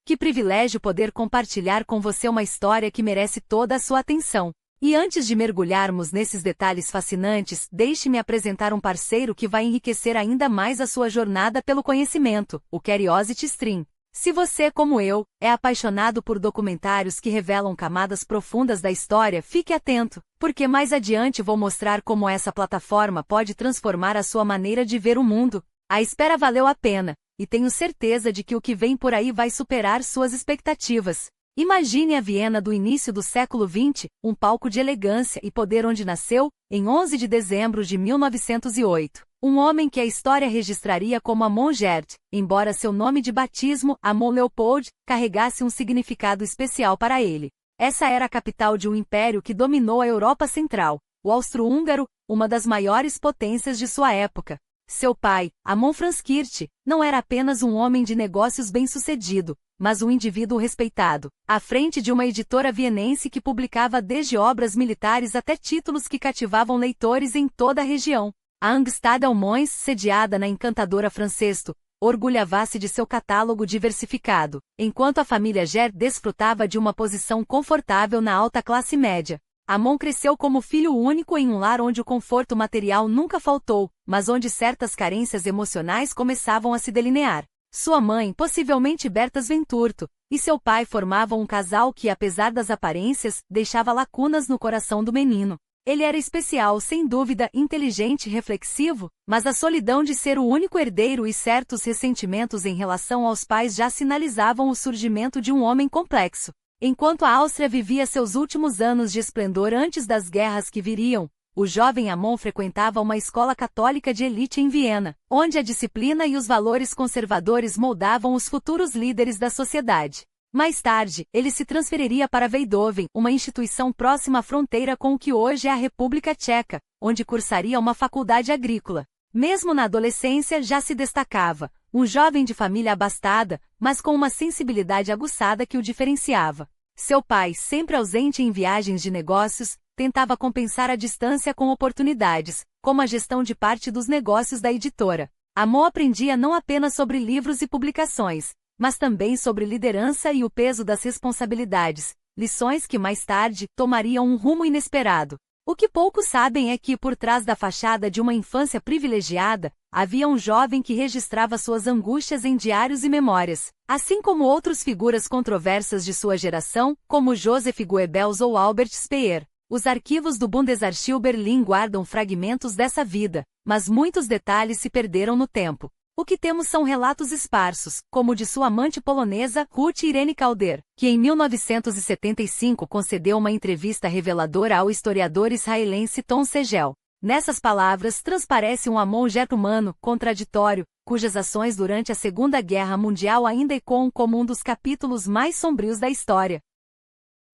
Que privilégio poder compartilhar com você uma história que merece toda a sua atenção. E antes de mergulharmos nesses detalhes fascinantes, deixe-me apresentar um parceiro que vai enriquecer ainda mais a sua jornada pelo conhecimento, o Curiosity Stream. Se você, como eu, é apaixonado por documentários que revelam camadas profundas da história, fique atento, porque mais adiante vou mostrar como essa plataforma pode transformar a sua maneira de ver o mundo. A espera valeu a pena, e tenho certeza de que o que vem por aí vai superar suas expectativas. Imagine a Viena do início do século XX, um palco de elegância e poder onde nasceu, em 11 de dezembro de 1908. Um homem que a história registraria como Amon Gert, embora seu nome de batismo, Amon Leopold, carregasse um significado especial para ele. Essa era a capital de um império que dominou a Europa Central, o Austro-Húngaro, uma das maiores potências de sua época. Seu pai, Amon Franskirch, não era apenas um homem de negócios bem-sucedido, mas um indivíduo respeitado, à frente de uma editora vienense que publicava desde obras militares até títulos que cativavam leitores em toda a região. A Amistad Almões, sediada na encantadora Francesto, orgulhava-se de seu catálogo diversificado, enquanto a família Gert desfrutava de uma posição confortável na alta classe média. Amon cresceu como filho único em um lar onde o conforto material nunca faltou, mas onde certas carências emocionais começavam a se delinear. Sua mãe, possivelmente Bertas Venturto, e seu pai formavam um casal que, apesar das aparências, deixava lacunas no coração do menino. Ele era especial, sem dúvida, inteligente e reflexivo, mas a solidão de ser o único herdeiro e certos ressentimentos em relação aos pais já sinalizavam o surgimento de um homem complexo. Enquanto a Áustria vivia seus últimos anos de esplendor antes das guerras que viriam, o jovem Amon frequentava uma escola católica de elite em Viena, onde a disciplina e os valores conservadores moldavam os futuros líderes da sociedade. Mais tarde, ele se transferiria para Eindhoven, uma instituição próxima à fronteira com o que hoje é a República Tcheca, onde cursaria uma faculdade agrícola. Mesmo na adolescência já se destacava, um jovem de família abastada, mas com uma sensibilidade aguçada que o diferenciava. Seu pai, sempre ausente em viagens de negócios, tentava compensar a distância com oportunidades, como a gestão de parte dos negócios da editora. Amon aprendia não apenas sobre livros e publicações, mas também sobre liderança e o peso das responsabilidades, lições que mais tarde tomariam um rumo inesperado. O que poucos sabem é que, por trás da fachada de uma infância privilegiada, havia um jovem que registrava suas angústias em diários e memórias, assim como outras figuras controversas de sua geração, como Joseph Goebbels ou Albert Speer. Os arquivos do Bundesarchiv Berlim guardam fragmentos dessa vida, mas muitos detalhes se perderam no tempo. O que temos são relatos esparsos, como o de sua amante polonesa, Ruth Irene Calder, que em 1975 concedeu uma entrevista reveladora ao historiador israelense Tom Segel. Nessas palavras transparece um Amon Gert humano, contraditório, cujas ações durante a Segunda Guerra Mundial ainda ecoam como um dos capítulos mais sombrios da história.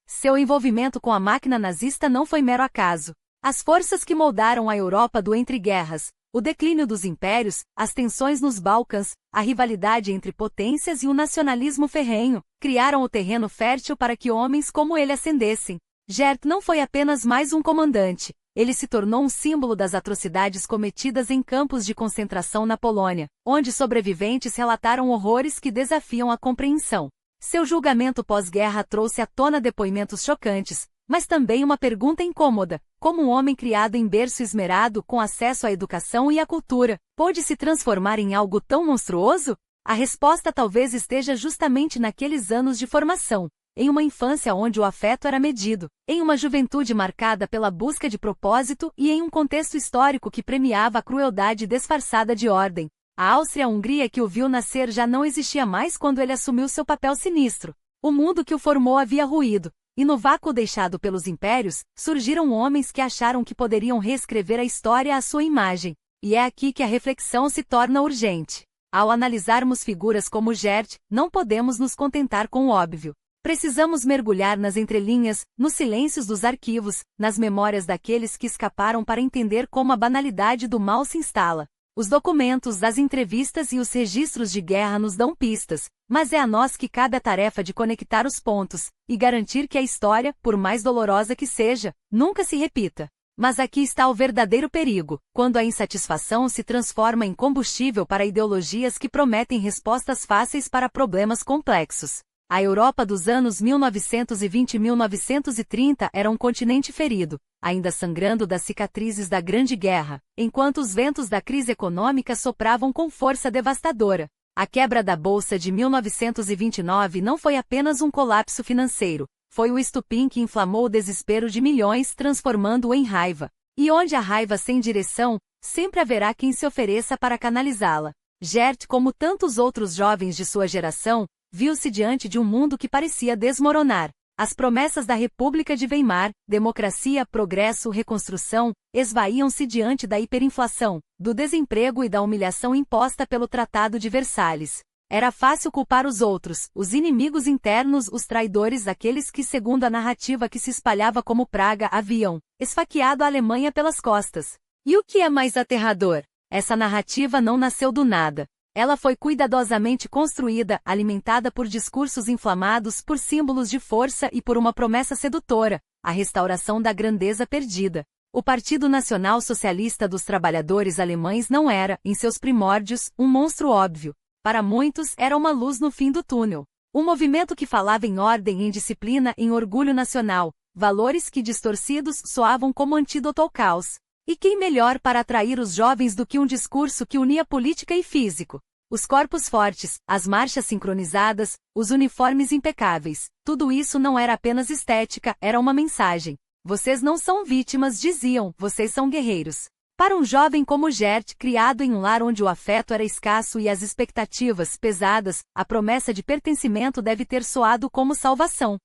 Seu envolvimento com a máquina nazista não foi mero acaso. As forças que moldaram a Europa do entre-guerras, o declínio dos impérios, as tensões nos Balcãs, a rivalidade entre potências e o nacionalismo ferrenho, criaram o terreno fértil para que homens como ele ascendessem. Gert não foi apenas mais um comandante, ele se tornou um símbolo das atrocidades cometidas em campos de concentração na Polônia, onde sobreviventes relataram horrores que desafiam a compreensão. Seu julgamento pós-guerra trouxe à tona depoimentos chocantes, mas também uma pergunta incômoda: como um homem criado em berço esmerado com acesso à educação e à cultura, pôde se transformar em algo tão monstruoso? A resposta talvez esteja justamente naqueles anos de formação, em uma infância onde o afeto era medido, em uma juventude marcada pela busca de propósito e em um contexto histórico que premiava a crueldade disfarçada de ordem. A Áustria-Hungria que o viu nascer já não existia mais quando ele assumiu seu papel sinistro. O mundo que o formou havia ruído. E no vácuo deixado pelos impérios, surgiram homens que acharam que poderiam reescrever a história à sua imagem. E é aqui que a reflexão se torna urgente. Ao analisarmos figuras como Gert, não podemos nos contentar com o óbvio. Precisamos mergulhar nas entrelinhas, nos silêncios dos arquivos, nas memórias daqueles que escaparam para entender como a banalidade do mal se instala. Os documentos, as entrevistas e os registros de guerra nos dão pistas, mas é a nós que cabe a tarefa de conectar os pontos e garantir que a história, por mais dolorosa que seja, nunca se repita. Mas aqui está o verdadeiro perigo, quando a insatisfação se transforma em combustível para ideologias que prometem respostas fáceis para problemas complexos. A Europa dos anos 1920 e 1930 era um continente ferido, ainda sangrando das cicatrizes da Grande Guerra, enquanto os ventos da crise econômica sopravam com força devastadora. A quebra da Bolsa de 1929 não foi apenas um colapso financeiro, foi o estupim que inflamou o desespero de milhões, transformando-o em raiva. E onde há raiva sem direção, sempre haverá quem se ofereça para canalizá-la. Gert, como tantos outros jovens de sua geração, viu-se diante de um mundo que parecia desmoronar. As promessas da República de Weimar, democracia, progresso, reconstrução, esvaíam-se diante da hiperinflação, do desemprego e da humilhação imposta pelo Tratado de Versalhes. Era fácil culpar os outros, os inimigos internos, os traidores, aqueles que, segundo a narrativa que se espalhava como praga, haviam esfaqueado a Alemanha pelas costas. E o que é mais aterrador? Essa narrativa não nasceu do nada. Ela foi cuidadosamente construída, alimentada por discursos inflamados, por símbolos de força e por uma promessa sedutora, a restauração da grandeza perdida. O Partido Nacional Socialista dos Trabalhadores Alemães não era, em seus primórdios, um monstro óbvio. Para muitos, era uma luz no fim do túnel. Um movimento que falava em ordem, em disciplina, em orgulho nacional, valores que distorcidos soavam como antídoto ao caos. E quem melhor para atrair os jovens do que um discurso que unia política e físico? Os corpos fortes, as marchas sincronizadas, os uniformes impecáveis, tudo isso não era apenas estética, era uma mensagem. Vocês não são vítimas, diziam, vocês são guerreiros. Para um jovem como Gert, criado em um lar onde o afeto era escasso e as expectativas pesadas, a promessa de pertencimento deve ter soado como salvação.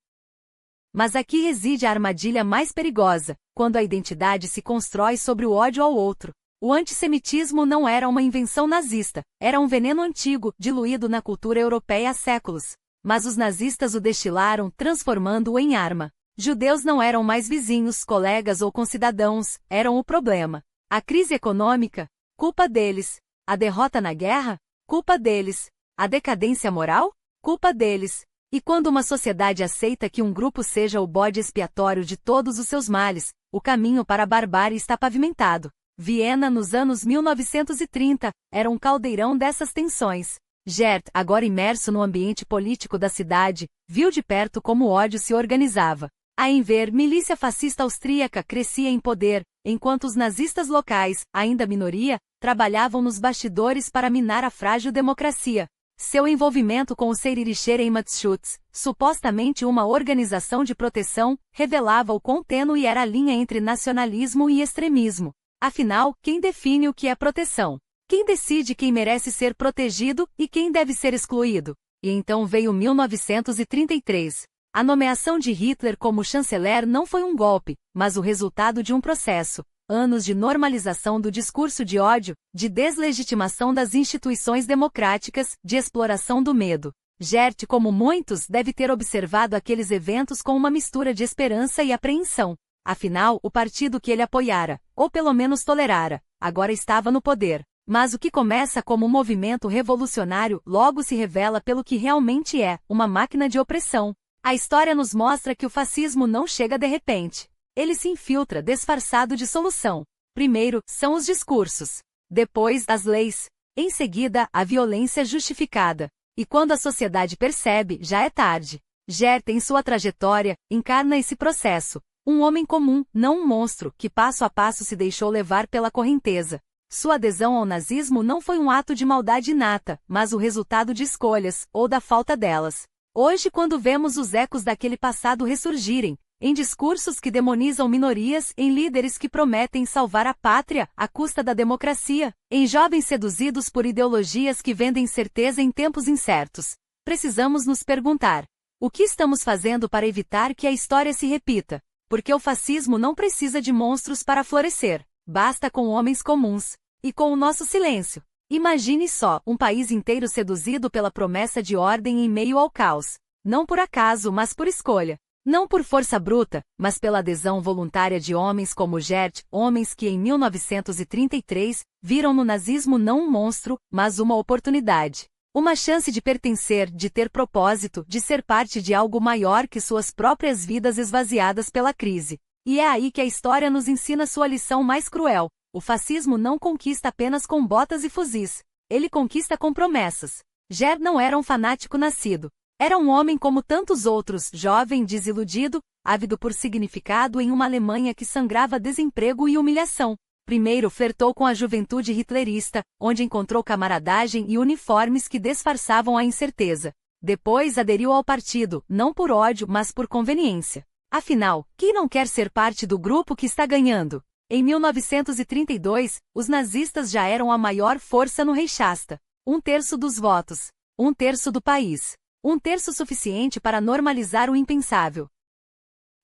Mas aqui reside a armadilha mais perigosa, quando a identidade se constrói sobre o ódio ao outro. O antissemitismo não era uma invenção nazista, era um veneno antigo, diluído na cultura europeia há séculos. Mas os nazistas o destilaram, transformando-o em arma. Judeus não eram mais vizinhos, colegas ou concidadãos, eram o problema. A crise econômica? Culpa deles. A derrota na guerra? Culpa deles. A decadência moral? Culpa deles. E quando uma sociedade aceita que um grupo seja o bode expiatório de todos os seus males, o caminho para a barbárie está pavimentado. Viena, nos anos 1930, era um caldeirão dessas tensões. Gert, agora imerso no ambiente político da cidade, viu de perto como o ódio se organizava. A Enver, milícia fascista austríaca, crescia em poder, enquanto os nazistas locais, ainda minoria, trabalhavam nos bastidores para minar a frágil democracia. Seu envolvimento com o Säurischer Heimatschutz, supostamente uma organização de proteção, revelava o quão tênue era a linha entre nacionalismo e extremismo. Afinal, quem define o que é proteção? Quem decide quem merece ser protegido e quem deve ser excluído? E então veio 1933. A nomeação de Hitler como chanceler não foi um golpe, mas o resultado de um processo. Anos de normalização do discurso de ódio, de deslegitimação das instituições democráticas, de exploração do medo. Gert, como muitos, deve ter observado aqueles eventos com uma mistura de esperança e apreensão. Afinal, o partido que ele apoiara, ou pelo menos tolerara, agora estava no poder. Mas o que começa como um movimento revolucionário logo se revela pelo que realmente é, uma máquina de opressão. A história nos mostra que o fascismo não chega de repente. Ele se infiltra disfarçado de solução. Primeiro, são os discursos. Depois, as leis. Em seguida, a violência justificada. E quando a sociedade percebe, já é tarde. Gert, em sua trajetória, encarna esse processo. Um homem comum, não um monstro, que passo a passo se deixou levar pela correnteza. Sua adesão ao nazismo não foi um ato de maldade inata, mas o resultado de escolhas, ou da falta delas. Hoje, quando vemos os ecos daquele passado ressurgirem, em discursos que demonizam minorias, em líderes que prometem salvar a pátria à custa da democracia, em jovens seduzidos por ideologias que vendem certeza em tempos incertos, precisamos nos perguntar: o que estamos fazendo para evitar que a história se repita? Porque o fascismo não precisa de monstros para florescer, basta com homens comuns. E com o nosso silêncio. Imagine só, um país inteiro seduzido pela promessa de ordem em meio ao caos. Não por acaso, mas por escolha. Não por força bruta, mas pela adesão voluntária de homens como Gert, homens que em 1933 viram no nazismo não um monstro, mas uma oportunidade. Uma chance de pertencer, de ter propósito, de ser parte de algo maior que suas próprias vidas esvaziadas pela crise. E é aí que a história nos ensina sua lição mais cruel. O fascismo não conquista apenas com botas e fuzis. Ele conquista com promessas. Gert não era um fanático nascido. Era um homem como tantos outros, jovem, desiludido, ávido por significado em uma Alemanha que sangrava desemprego e humilhação. Primeiro flertou com a juventude hitlerista, onde encontrou camaradagem e uniformes que disfarçavam a incerteza. Depois aderiu ao partido, não por ódio, mas por conveniência. Afinal, quem não quer ser parte do grupo que está ganhando? Em 1932, os nazistas já eram a maior força no Reichstag. 1/3 dos votos. 1/3 do país. 1/3 suficiente para normalizar o impensável.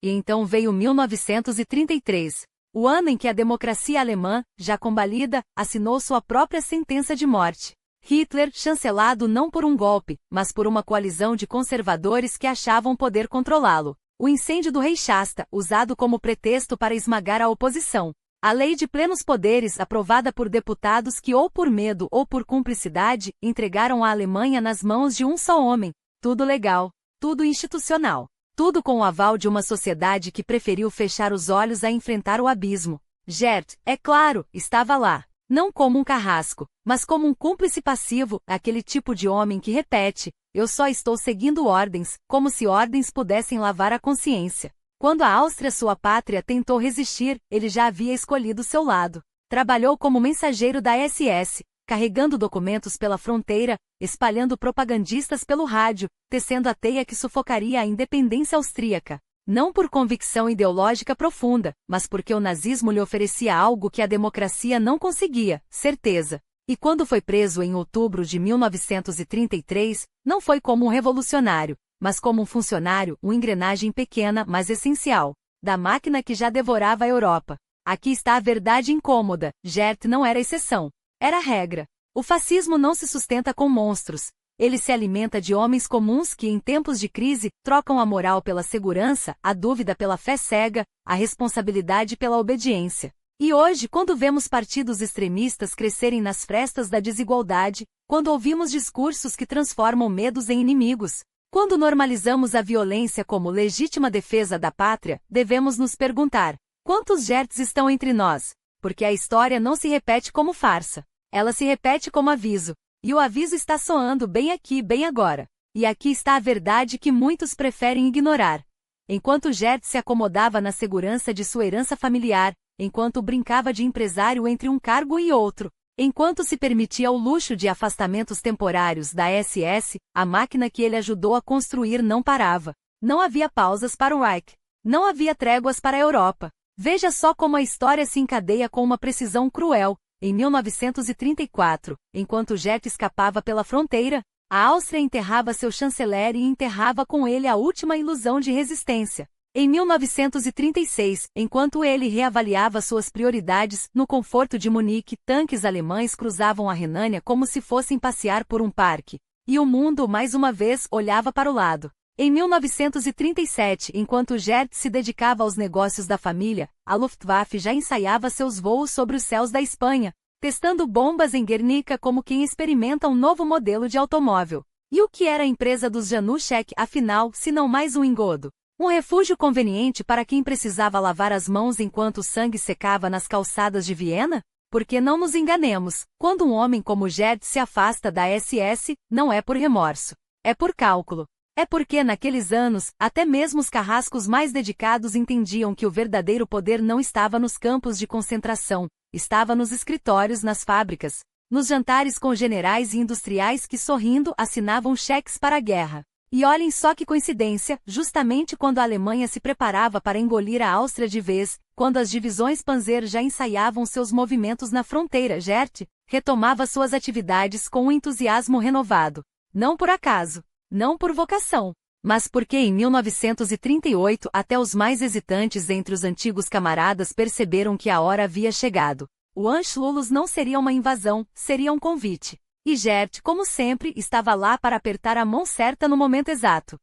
E então veio 1933, o ano em que a democracia alemã, já combalida, assinou sua própria sentença de morte. Hitler, chancelado não por um golpe, mas por uma coalizão de conservadores que achavam poder controlá-lo. O incêndio do Reichstag, usado como pretexto para esmagar a oposição. A lei de plenos poderes, aprovada por deputados que ou por medo ou por cumplicidade, entregaram a Alemanha nas mãos de um só homem. Tudo legal, tudo institucional. Tudo com o aval de uma sociedade que preferiu fechar os olhos a enfrentar o abismo. Gert, é claro, estava lá. Não como um carrasco, mas como um cúmplice passivo, aquele tipo de homem que repete: eu só estou seguindo ordens, como se ordens pudessem lavar a consciência. Quando a Áustria, sua pátria, tentou resistir, ele já havia escolhido seu lado. Trabalhou como mensageiro da SS, carregando documentos pela fronteira, espalhando propagandistas pelo rádio, tecendo a teia que sufocaria a independência austríaca. Não por convicção ideológica profunda, mas porque o nazismo lhe oferecia algo que a democracia não conseguia: certeza. E quando foi preso em outubro de 1933, não foi como um revolucionário, mas como um funcionário, uma engrenagem pequena, mas essencial, da máquina que já devorava a Europa. Aqui está a verdade incômoda: Gert não era exceção. Era a regra. O fascismo não se sustenta com monstros. Ele se alimenta de homens comuns que, em tempos de crise, trocam a moral pela segurança, a dúvida pela fé cega, a responsabilidade pela obediência. E hoje, quando vemos partidos extremistas crescerem nas frestas da desigualdade, quando ouvimos discursos que transformam medos em inimigos, quando normalizamos a violência como legítima defesa da pátria, devemos nos perguntar: quantos Gerts estão entre nós? Porque a história não se repete como farsa. Ela se repete como aviso. E o aviso está soando bem aqui, bem agora. E aqui está a verdade que muitos preferem ignorar. Enquanto Gert se acomodava na segurança de sua herança familiar, enquanto brincava de empresário entre um cargo e outro, enquanto se permitia o luxo de afastamentos temporários da SS, a máquina que ele ajudou a construir não parava. Não havia pausas para o Reich. Não havia tréguas para a Europa. Veja só como a história se encadeia com uma precisão cruel. Em 1934, enquanto Gert escapava pela fronteira, a Áustria enterrava seu chanceler e enterrava com ele a última ilusão de resistência. Em 1936, enquanto ele reavaliava suas prioridades, no conforto de Munique, tanques alemães cruzavam a Renânia como se fossem passear por um parque. E o mundo, mais uma vez, olhava para o lado. Em 1937, enquanto Gert se dedicava aos negócios da família, a Luftwaffe já ensaiava seus voos sobre os céus da Espanha, testando bombas em Guernica como quem experimenta um novo modelo de automóvel. E o que era a empresa dos Januszek, afinal, se não mais um engodo? Um refúgio conveniente para quem precisava lavar as mãos enquanto o sangue secava nas calçadas de Viena? Porque não nos enganemos, quando um homem como Gert se afasta da SS, não é por remorso. É por cálculo. É porque naqueles anos, até mesmo os carrascos mais dedicados entendiam que o verdadeiro poder não estava nos campos de concentração, estava nos escritórios, nas fábricas, nos jantares com generais e industriais que, sorrindo, assinavam cheques para a guerra. E olhem só que coincidência, justamente quando a Alemanha se preparava para engolir a Áustria de vez, quando as divisões Panzer já ensaiavam seus movimentos na fronteira, Gert retomava suas atividades com um entusiasmo renovado. Não por acaso. Não por vocação, mas porque em 1938 até os mais hesitantes entre os antigos camaradas perceberam que a hora havia chegado. O Anschluss não seria uma invasão, seria um convite. E Gert, como sempre, estava lá para apertar a mão certa no momento exato.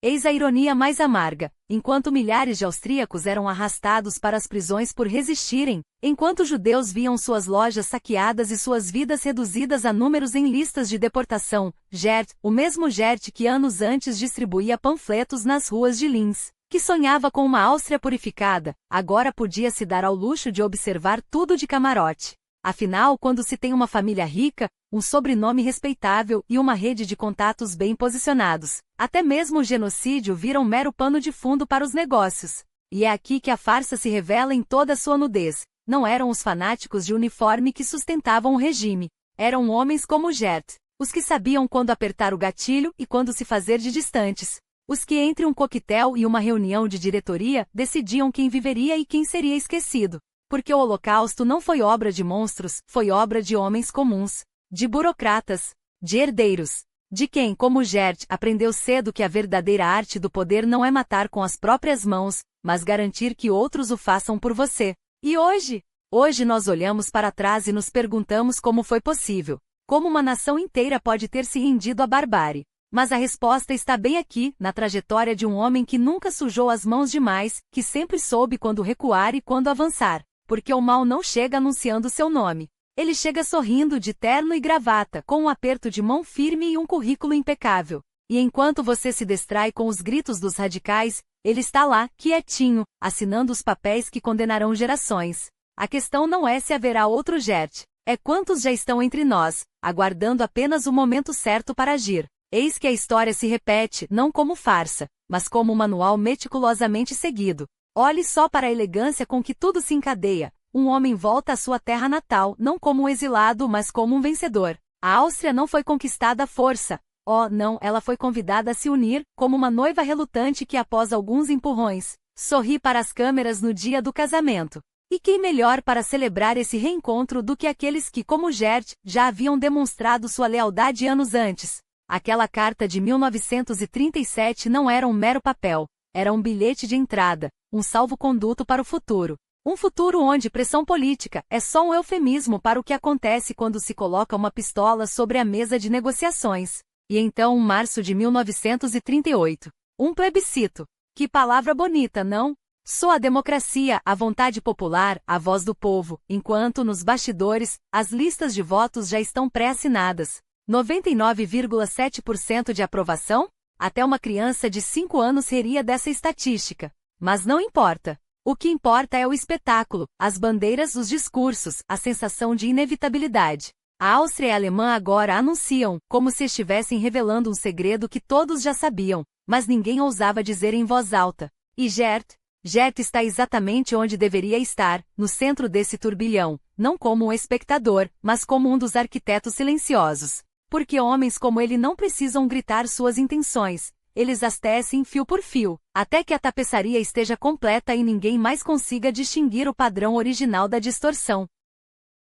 Eis a ironia mais amarga. Enquanto milhares de austríacos eram arrastados para as prisões por resistirem, enquanto judeus viam suas lojas saqueadas e suas vidas reduzidas a números em listas de deportação, Gert, o mesmo Gert que anos antes distribuía panfletos nas ruas de Linz, que sonhava com uma Áustria purificada, agora podia se dar ao luxo de observar tudo de camarote. Afinal, quando se tem uma família rica, um sobrenome respeitável e uma rede de contatos bem posicionados, até mesmo o genocídio vira um mero pano de fundo para os negócios. E é aqui que a farsa se revela em toda a sua nudez. Não eram os fanáticos de uniforme que sustentavam o regime. Eram homens como Gert, os que sabiam quando apertar o gatilho e quando se fazer de distantes. Os que entre um coquetel e uma reunião de diretoria decidiam quem viveria e quem seria esquecido. Porque o Holocausto não foi obra de monstros, foi obra de homens comuns, de burocratas, de herdeiros, de quem, como Gert, aprendeu cedo que a verdadeira arte do poder não é matar com as próprias mãos, mas garantir que outros o façam por você. E hoje? Hoje nós olhamos para trás e nos perguntamos como foi possível, como uma nação inteira pode ter se rendido à barbárie. Mas a resposta está bem aqui, na trajetória de um homem que nunca sujou as mãos demais, que sempre soube quando recuar e quando avançar. Porque o mal não chega anunciando seu nome. Ele chega sorrindo de terno e gravata, com um aperto de mão firme e um currículo impecável. E enquanto você se distrai com os gritos dos radicais, ele está lá, quietinho, assinando os papéis que condenarão gerações. A questão não é se haverá outro Gert, é quantos já estão entre nós, aguardando apenas o momento certo para agir. Eis que a história se repete, não como farsa, mas como um manual meticulosamente seguido. Olhe só para a elegância com que tudo se encadeia. Um homem volta à sua terra natal, não como um exilado, mas como um vencedor. A Áustria não foi conquistada à força. Oh, não, ela foi convidada a se unir, como uma noiva relutante que após alguns empurrões, sorri para as câmeras no dia do casamento. E quem melhor para celebrar esse reencontro do que aqueles que, como Gert, já haviam demonstrado sua lealdade anos antes? Aquela carta de 1937 não era um mero papel, era um bilhete de entrada, um salvo-conduto para o futuro. Um futuro onde pressão política é só um eufemismo para o que acontece quando se coloca uma pistola sobre a mesa de negociações. E então, março de 1938. Um plebiscito. Que palavra bonita, não? Só a democracia, a vontade popular, a voz do povo, enquanto nos bastidores, as listas de votos já estão pré-assinadas. 99,7% de aprovação? Até uma criança de 5 anos riria dessa estatística. Mas não importa. O que importa é o espetáculo, as bandeiras, os discursos, a sensação de inevitabilidade. A Áustria e a Alemanha agora anunciam, como se estivessem revelando um segredo que todos já sabiam, mas ninguém ousava dizer em voz alta. E Gert está exatamente onde deveria estar, no centro desse turbilhão, não como um espectador, mas como um dos arquitetos silenciosos. Porque homens como ele não precisam gritar suas intenções, eles as tecem fio por fio, até que a tapeçaria esteja completa e ninguém mais consiga distinguir o padrão original da distorção.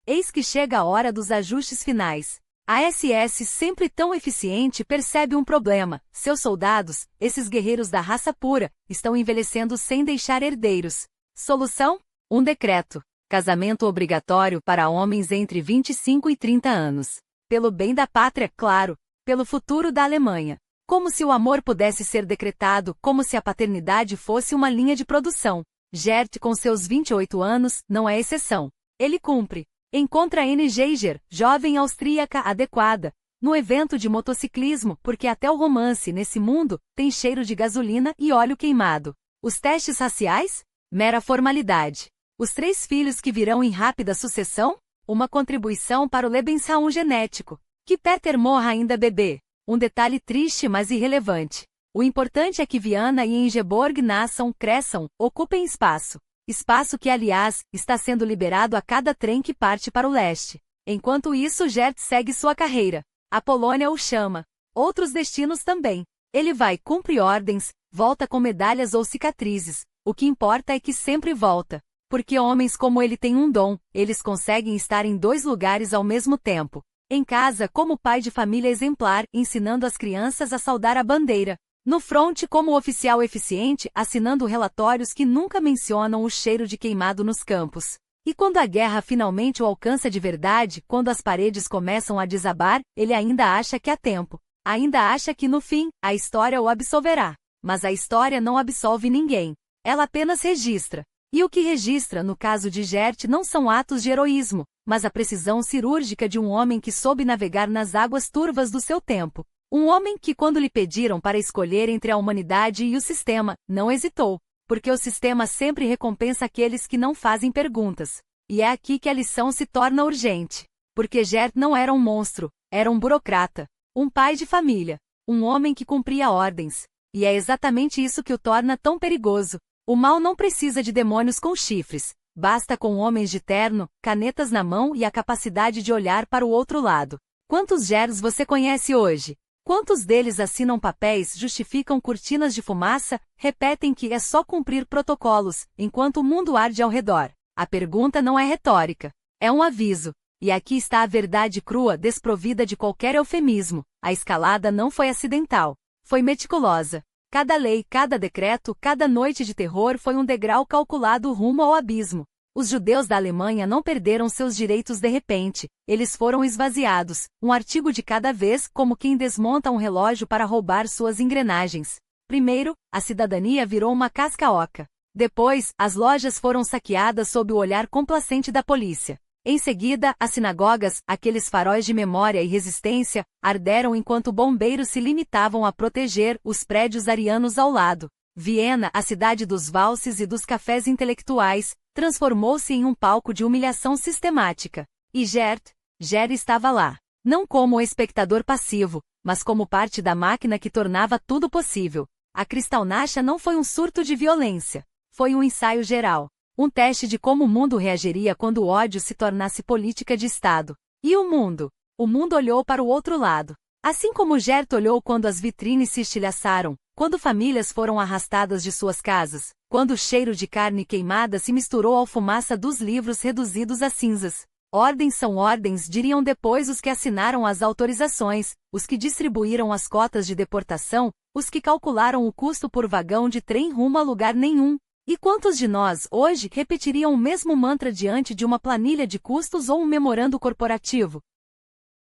Eis que chega a hora dos ajustes finais. A SS, sempre tão eficiente, percebe um problema. Seus soldados, esses guerreiros da raça pura, estão envelhecendo sem deixar herdeiros. Solução? Um decreto. Casamento obrigatório para homens entre 25 e 30 anos. Pelo bem da pátria, claro. Pelo futuro da Alemanha. Como se o amor pudesse ser decretado, como se a paternidade fosse uma linha de produção. Gert, com seus 28 anos, não é exceção. Ele cumpre. Encontra Anne Geiger, jovem austríaca adequada, no evento de motociclismo, porque até o romance nesse mundo tem cheiro de gasolina e óleo queimado. Os testes raciais? Mera formalidade. Os 3 filhos que virão em rápida sucessão? Uma contribuição para o Lebensraum genético. Que Peter morra ainda bebê. Um detalhe triste, mas irrelevante. O importante é que Viana e Ingeborg nasçam, cresçam, ocupem espaço. Espaço que, aliás, está sendo liberado a cada trem que parte para o leste. Enquanto isso, Gert segue sua carreira. A Polônia o chama. Outros destinos também. Ele vai, cumpre ordens, volta com medalhas ou cicatrizes. O que importa é que sempre volta. Porque homens como ele têm um dom, eles conseguem estar em 2 lugares ao mesmo tempo. Em casa, como pai de família exemplar, ensinando as crianças a saudar a bandeira. No fronte, como oficial eficiente, assinando relatórios que nunca mencionam o cheiro de queimado nos campos. E quando a guerra finalmente o alcança de verdade, quando as paredes começam a desabar, ele ainda acha que há tempo. Ainda acha que no fim, a história o absolverá. Mas a história não absolve ninguém. Ela apenas registra. E o que registra, no caso de Gert, não são atos de heroísmo, mas a precisão cirúrgica de um homem que soube navegar nas águas turvas do seu tempo. Um homem que, quando lhe pediram para escolher entre a humanidade e o sistema, não hesitou, porque o sistema sempre recompensa aqueles que não fazem perguntas. E é aqui que a lição se torna urgente. Porque Gert não era um monstro, era um burocrata. Um pai de família. Um homem que cumpria ordens. E é exatamente isso que o torna tão perigoso. O mal não precisa de demônios com chifres. Basta com homens de terno, canetas na mão e a capacidade de olhar para o outro lado. Quantos Gerts você conhece hoje? Quantos deles assinam papéis, justificam cortinas de fumaça, repetem que é só cumprir protocolos, enquanto o mundo arde ao redor? A pergunta não é retórica. É um aviso. E aqui está a verdade crua, desprovida de qualquer eufemismo. A escalada não foi acidental. Foi meticulosa. Cada lei, cada decreto, cada noite de terror foi um degrau calculado rumo ao abismo. Os judeus da Alemanha não perderam seus direitos de repente. Eles foram esvaziados, um artigo de cada vez, como quem desmonta um relógio para roubar suas engrenagens. Primeiro, a cidadania virou uma casca-oca. Depois, as lojas foram saqueadas sob o olhar complacente da polícia. Em seguida, as sinagogas, aqueles faróis de memória e resistência, arderam enquanto bombeiros se limitavam a proteger os prédios arianos ao lado. Viena, a cidade dos valses e dos cafés intelectuais, transformou-se em um palco de humilhação sistemática. E Gert estava lá. Não como espectador passivo, mas como parte da máquina que tornava tudo possível. A Kristallnacht não foi um surto de violência. Foi um ensaio geral. Um teste de como o mundo reagiria quando o ódio se tornasse política de Estado. E o mundo? O mundo olhou para o outro lado. Assim como Gert olhou quando as vitrines se estilhaçaram, quando famílias foram arrastadas de suas casas, quando o cheiro de carne queimada se misturou à fumaça dos livros reduzidos a cinzas. Ordens são ordens, diriam depois os que assinaram as autorizações, os que distribuíram as cotas de deportação, os que calcularam o custo por vagão de trem rumo a lugar nenhum. E quantos de nós, hoje, repetiriam o mesmo mantra diante de uma planilha de custos ou um memorando corporativo?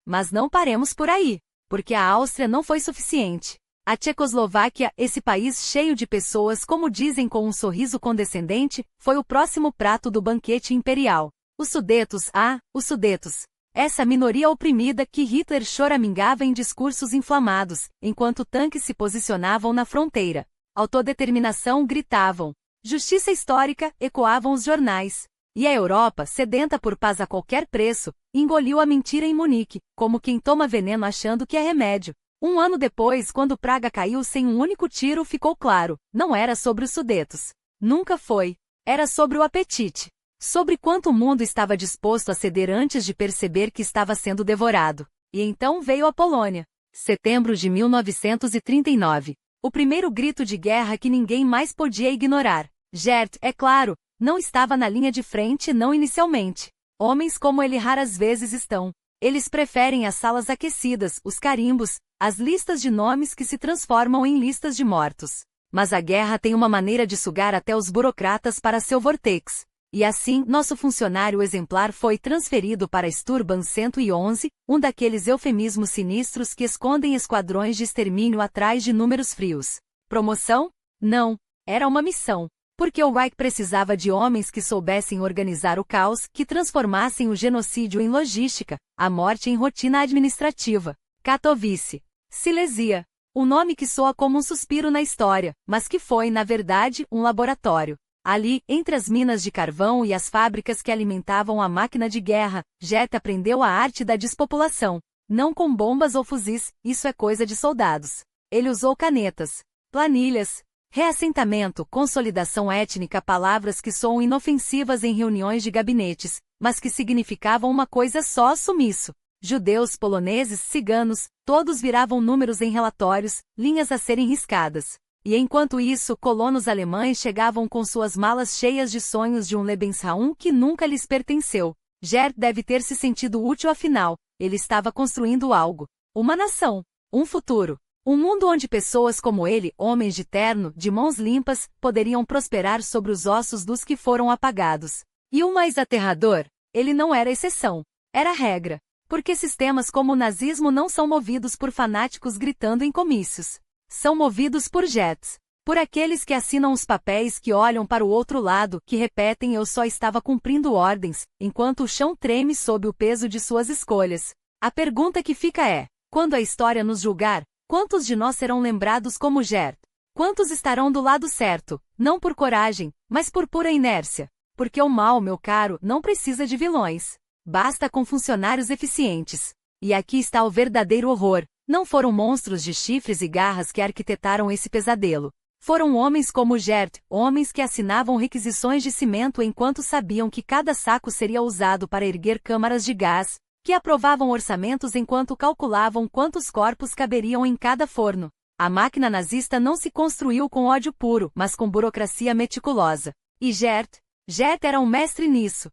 Mas não paremos por aí, porque a Áustria não foi suficiente. A Tchecoslováquia, esse país cheio de pessoas, como dizem com um sorriso condescendente, foi o próximo prato do banquete imperial. Os Sudetos, os Sudetos. Essa minoria oprimida que Hitler choramingava em discursos inflamados, enquanto tanques se posicionavam na fronteira. Autodeterminação gritavam. Justiça histórica, ecoavam os jornais. E a Europa, sedenta por paz a qualquer preço, engoliu a mentira em Munique, como quem toma veneno achando que é remédio. Um ano depois, quando Praga caiu sem um único tiro, ficou claro, não era sobre os Sudetos. Nunca foi. Era sobre o apetite. Sobre quanto o mundo estava disposto a ceder antes de perceber que estava sendo devorado. E então veio a Polônia. Setembro de 1939. O primeiro grito de guerra que ninguém mais podia ignorar. Gert, é claro, não estava na linha de frente não inicialmente. Homens como ele raras vezes estão. Eles preferem as salas aquecidas, os carimbos, as listas de nomes que se transformam em listas de mortos. Mas a guerra tem uma maneira de sugar até os burocratas para seu vortex. E assim, nosso funcionário exemplar foi transferido para Sturban 111, um daqueles eufemismos sinistros que escondem esquadrões de extermínio atrás de números frios. Promoção? Não. Era uma missão. Porque o Reich precisava de homens que soubessem organizar o caos, que transformassem o genocídio em logística, a morte em rotina administrativa. Katowice. Silesia. Um nome que soa como um suspiro na história, mas que foi, na verdade, um laboratório. Ali, entre as minas de carvão e as fábricas que alimentavam a máquina de guerra, Gert aprendeu a arte da despopulação. Não com bombas ou fuzis, isso é coisa de soldados. Ele usou canetas, planilhas, reassentamento, consolidação étnica, palavras que soam inofensivas em reuniões de gabinetes, mas que significavam uma coisa só: sumiço. Judeus, poloneses, ciganos, todos viravam números em relatórios, linhas a serem riscadas. E enquanto isso, colonos alemães chegavam com suas malas cheias de sonhos de um Lebensraum que nunca lhes pertenceu. Gert deve ter se sentido útil afinal, ele estava construindo algo. Uma nação. Um futuro. Um mundo onde pessoas como ele, homens de terno, de mãos limpas, poderiam prosperar sobre os ossos dos que foram apagados. E o mais aterrador, ele não era exceção. Era regra. Porque sistemas como o nazismo não são movidos por fanáticos gritando em comícios. São movidos por Gerts. Por aqueles que assinam os papéis, que olham para o outro lado, que repetem: eu só estava cumprindo ordens, enquanto o chão treme sob o peso de suas escolhas. A pergunta que fica é, quando a história nos julgar, quantos de nós serão lembrados como Gert? Quantos estarão do lado certo, não por coragem, mas por pura inércia? Porque o mal, meu caro, não precisa de vilões. Basta com funcionários eficientes. E aqui está o verdadeiro horror. Não foram monstros de chifres e garras que arquitetaram esse pesadelo. Foram homens como Gert, homens que assinavam requisições de cimento enquanto sabiam que cada saco seria usado para erguer câmaras de gás, que aprovavam orçamentos enquanto calculavam quantos corpos caberiam em cada forno. A máquina nazista não se construiu com ódio puro, mas com burocracia meticulosa. E Gert era um mestre nisso.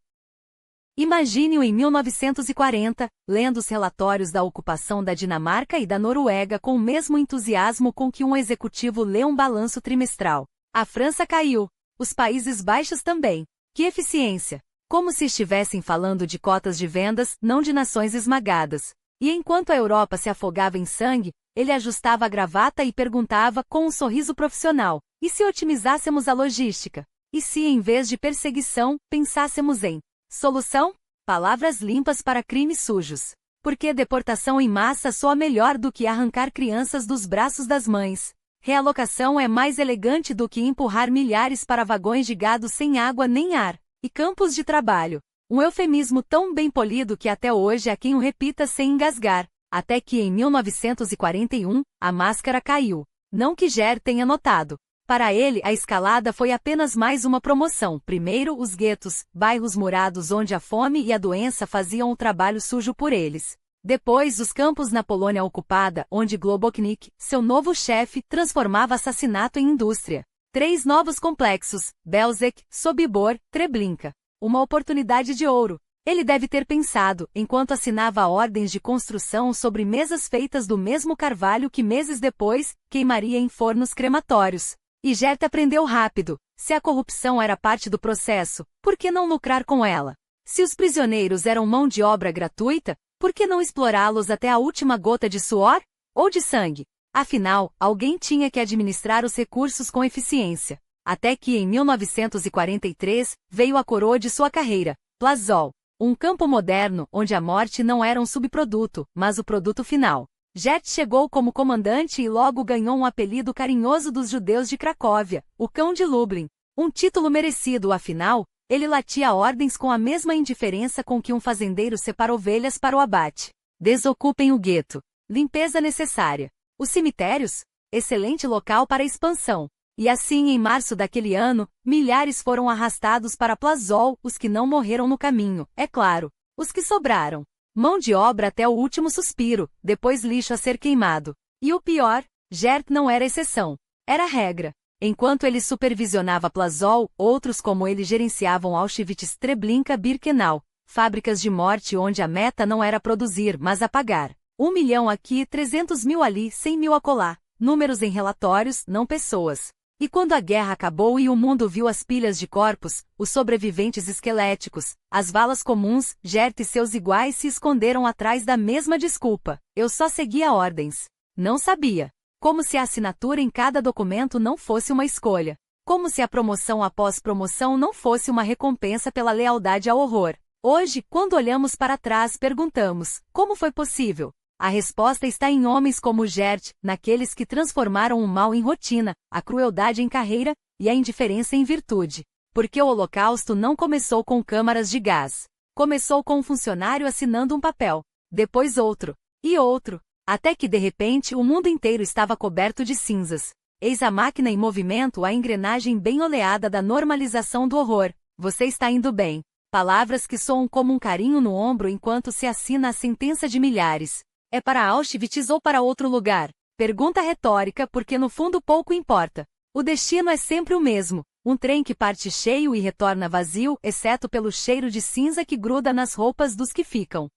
Imagine-o em 1940, lendo os relatórios da ocupação da Dinamarca e da Noruega com o mesmo entusiasmo com que um executivo lê um balanço trimestral. A França caiu. Os Países Baixos também. Que eficiência! Como se estivessem falando de cotas de vendas, não de nações esmagadas. E enquanto a Europa se afogava em sangue, ele ajustava a gravata e perguntava com um sorriso profissional: e se otimizássemos a logística? E se, em vez de perseguição, pensássemos em solução? Palavras limpas para crimes sujos. Porque deportação em massa soa melhor do que arrancar crianças dos braços das mães. Realocação é mais elegante do que empurrar milhares para vagões de gado sem água nem ar. E campos de trabalho. Um eufemismo tão bem polido que até hoje há quem o repita sem engasgar. Até que em 1941, a máscara caiu. Não que Gert tenha notado. Para ele, a escalada foi apenas mais uma promoção. Primeiro, os guetos, bairros murados onde a fome e a doença faziam o trabalho sujo por eles. Depois, os campos na Polônia ocupada, onde Globoknik, seu novo chefe, transformava assassinato em indústria. 3 novos complexos, Belzec, Sobibor, Treblinka. Uma oportunidade de ouro. Ele deve ter pensado, enquanto assinava ordens de construção sobre mesas feitas do mesmo carvalho que meses depois, queimaria em fornos crematórios. E Gert aprendeu rápido. Se a corrupção era parte do processo, por que não lucrar com ela? Se os prisioneiros eram mão de obra gratuita, por que não explorá-los até a última gota de suor? Ou de sangue? Afinal, alguém tinha que administrar os recursos com eficiência. Até que em 1943, veio a coroa de sua carreira, Plazol. Um campo moderno, onde a morte não era um subproduto, mas o produto final. Gert chegou como comandante e logo ganhou um apelido carinhoso dos judeus de Cracóvia, o Cão de Lublin. Um título merecido, afinal, ele latia ordens com a mesma indiferença com que um fazendeiro separa ovelhas para o abate. Desocupem o gueto. Limpeza necessária. Os cemitérios? Excelente local para expansão. E assim, em março daquele ano, milhares foram arrastados para Plazol, os que não morreram no caminho, é claro. Os que sobraram. Mão de obra até o último suspiro, depois lixo a ser queimado. E o pior, Gert não era exceção. Era regra. Enquanto ele supervisionava Plazol, outros como ele gerenciavam Auschwitz, Treblinka, Birkenau, fábricas de morte onde a meta não era produzir, mas apagar. 1 milhão aqui, 300 mil ali, 100 mil acolá. Números em relatórios, não pessoas. E quando a guerra acabou e o mundo viu as pilhas de corpos, os sobreviventes esqueléticos, as valas comuns, Gert e seus iguais se esconderam atrás da mesma desculpa: eu só seguia ordens. Não sabia. Como se a assinatura em cada documento não fosse uma escolha. Como se a promoção após promoção não fosse uma recompensa pela lealdade ao horror. Hoje, quando olhamos para trás, perguntamos: como foi possível? A resposta está em homens como Gert, naqueles que transformaram o mal em rotina, a crueldade em carreira, e a indiferença em virtude. Porque o Holocausto não começou com câmaras de gás. Começou com um funcionário assinando um papel, depois outro, e outro, até que de repente o mundo inteiro estava coberto de cinzas. Eis a máquina em movimento, a engrenagem bem oleada da normalização do horror. Você está indo bem. Palavras que soam como um carinho no ombro enquanto se assina a sentença de milhares. É para Auschwitz ou para outro lugar? Pergunta retórica porque no fundo pouco importa. O destino é sempre o mesmo. Um trem que parte cheio e retorna vazio, exceto pelo cheiro de cinza que gruda nas roupas dos que ficam.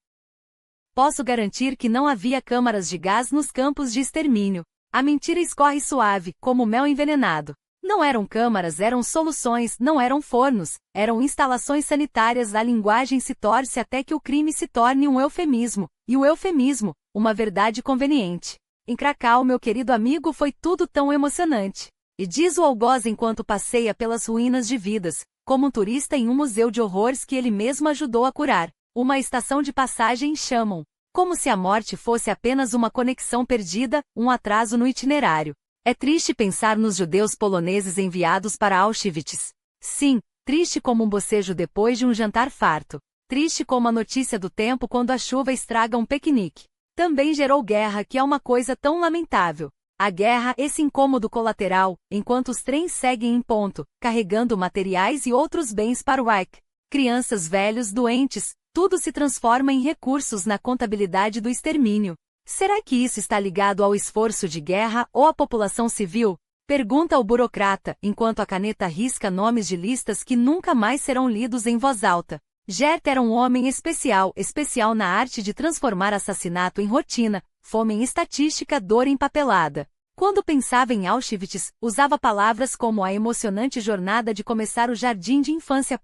Posso garantir que não havia câmaras de gás nos campos de extermínio. A mentira escorre suave, como mel envenenado. Não eram câmaras, eram soluções, não eram fornos, eram instalações sanitárias. A linguagem se torce até que o crime se torne um eufemismo, e o eufemismo, uma verdade conveniente. Em Cracau, meu querido amigo, foi tudo tão emocionante. E diz o algoz enquanto passeia pelas ruínas de vidas, como um turista em um museu de horrores que ele mesmo ajudou a curar. Uma estação de passagem chamam. Como se a morte fosse apenas uma conexão perdida, um atraso no itinerário. É triste pensar nos judeus poloneses enviados para Auschwitz. Sim, Triste como um bocejo depois de um jantar farto. Triste como a notícia do tempo quando a chuva estraga um piquenique. Também gerou guerra, que é uma coisa tão lamentável. A guerra, esse incômodo colateral, enquanto os trens seguem em ponto, carregando materiais e outros bens para o Ike. Crianças, velhos, doentes, tudo se transforma em recursos na contabilidade do extermínio. Será que isso está ligado ao esforço de guerra ou à população civil? Pergunta o burocrata, enquanto a caneta risca nomes de listas que nunca mais serão lidos em voz alta. Gert era um homem especial na arte de transformar assassinato em rotina, fome em estatística, dor em papelada. Quando pensava em Auschwitz, usava palavras como a emocionante jornada de começar o jardim de infância.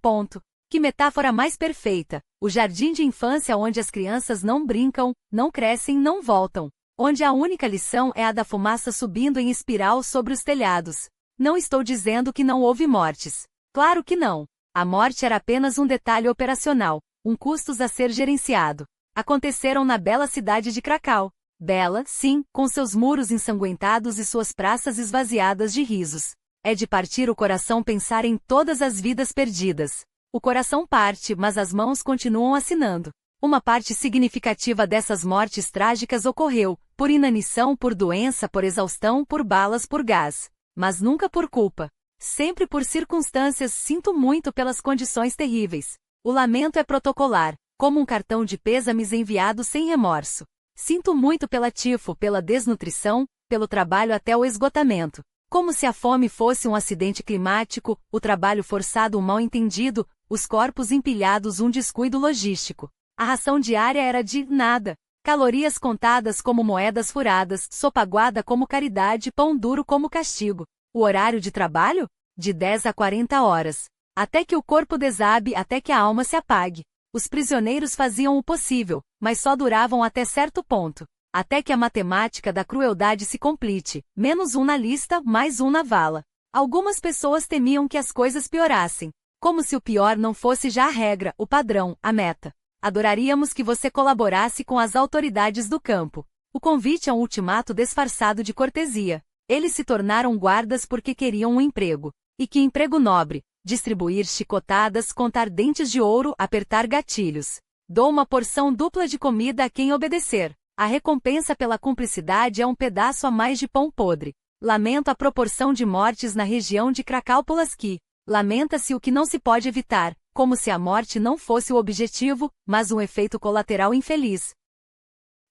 Que metáfora mais perfeita! O jardim de infância onde as crianças não brincam, não crescem, não voltam. Onde a única lição é a da fumaça subindo em espiral sobre os telhados. Não estou dizendo que não houve mortes. Claro que não. A morte era apenas um detalhe operacional, um custos a ser gerenciado. Aconteceram na bela cidade de Krakow. Bela, sim, com seus muros ensanguentados e suas praças esvaziadas de risos. É de partir o coração pensar em todas as vidas perdidas. O coração parte, mas as mãos continuam assinando. Uma parte significativa dessas mortes trágicas ocorreu, por inanição, por doença, por exaustão, por balas, por gás. Mas nunca por culpa. Sempre por circunstâncias. Sinto muito pelas condições terríveis. O lamento é protocolar, como um cartão de pêsames enviado sem remorso. Sinto muito pela tifo, pela desnutrição, pelo trabalho até o esgotamento. Como se a fome fosse um acidente climático, o trabalho forçado um mal-entendido, os corpos empilhados um descuido logístico. A ração diária era de nada. Calorias contadas como moedas furadas, sopa aguada como caridade, pão duro como castigo. O horário de trabalho? De 10 a 40 horas. Até que o corpo desabe, até que a alma se apague. Os prisioneiros faziam o possível, mas só duravam até certo ponto. Até que a matemática da crueldade se complete. Menos um na lista, mais um na vala. Algumas pessoas temiam que as coisas piorassem. Como se o pior não fosse já a regra, o padrão, a meta. Adoraríamos que você colaborasse com as autoridades do campo. O convite é um ultimato disfarçado de cortesia. Eles se tornaram guardas porque queriam um emprego. E que emprego nobre! Distribuir chicotadas, contar dentes de ouro, apertar gatilhos. Dou uma porção dupla de comida a quem obedecer. A recompensa pela cumplicidade é um pedaço a mais de pão podre. Lamento a proporção de mortes na região de Krakow-Pulaski. Lamenta-se o que não se pode evitar, como se a morte não fosse o objetivo, mas um efeito colateral infeliz.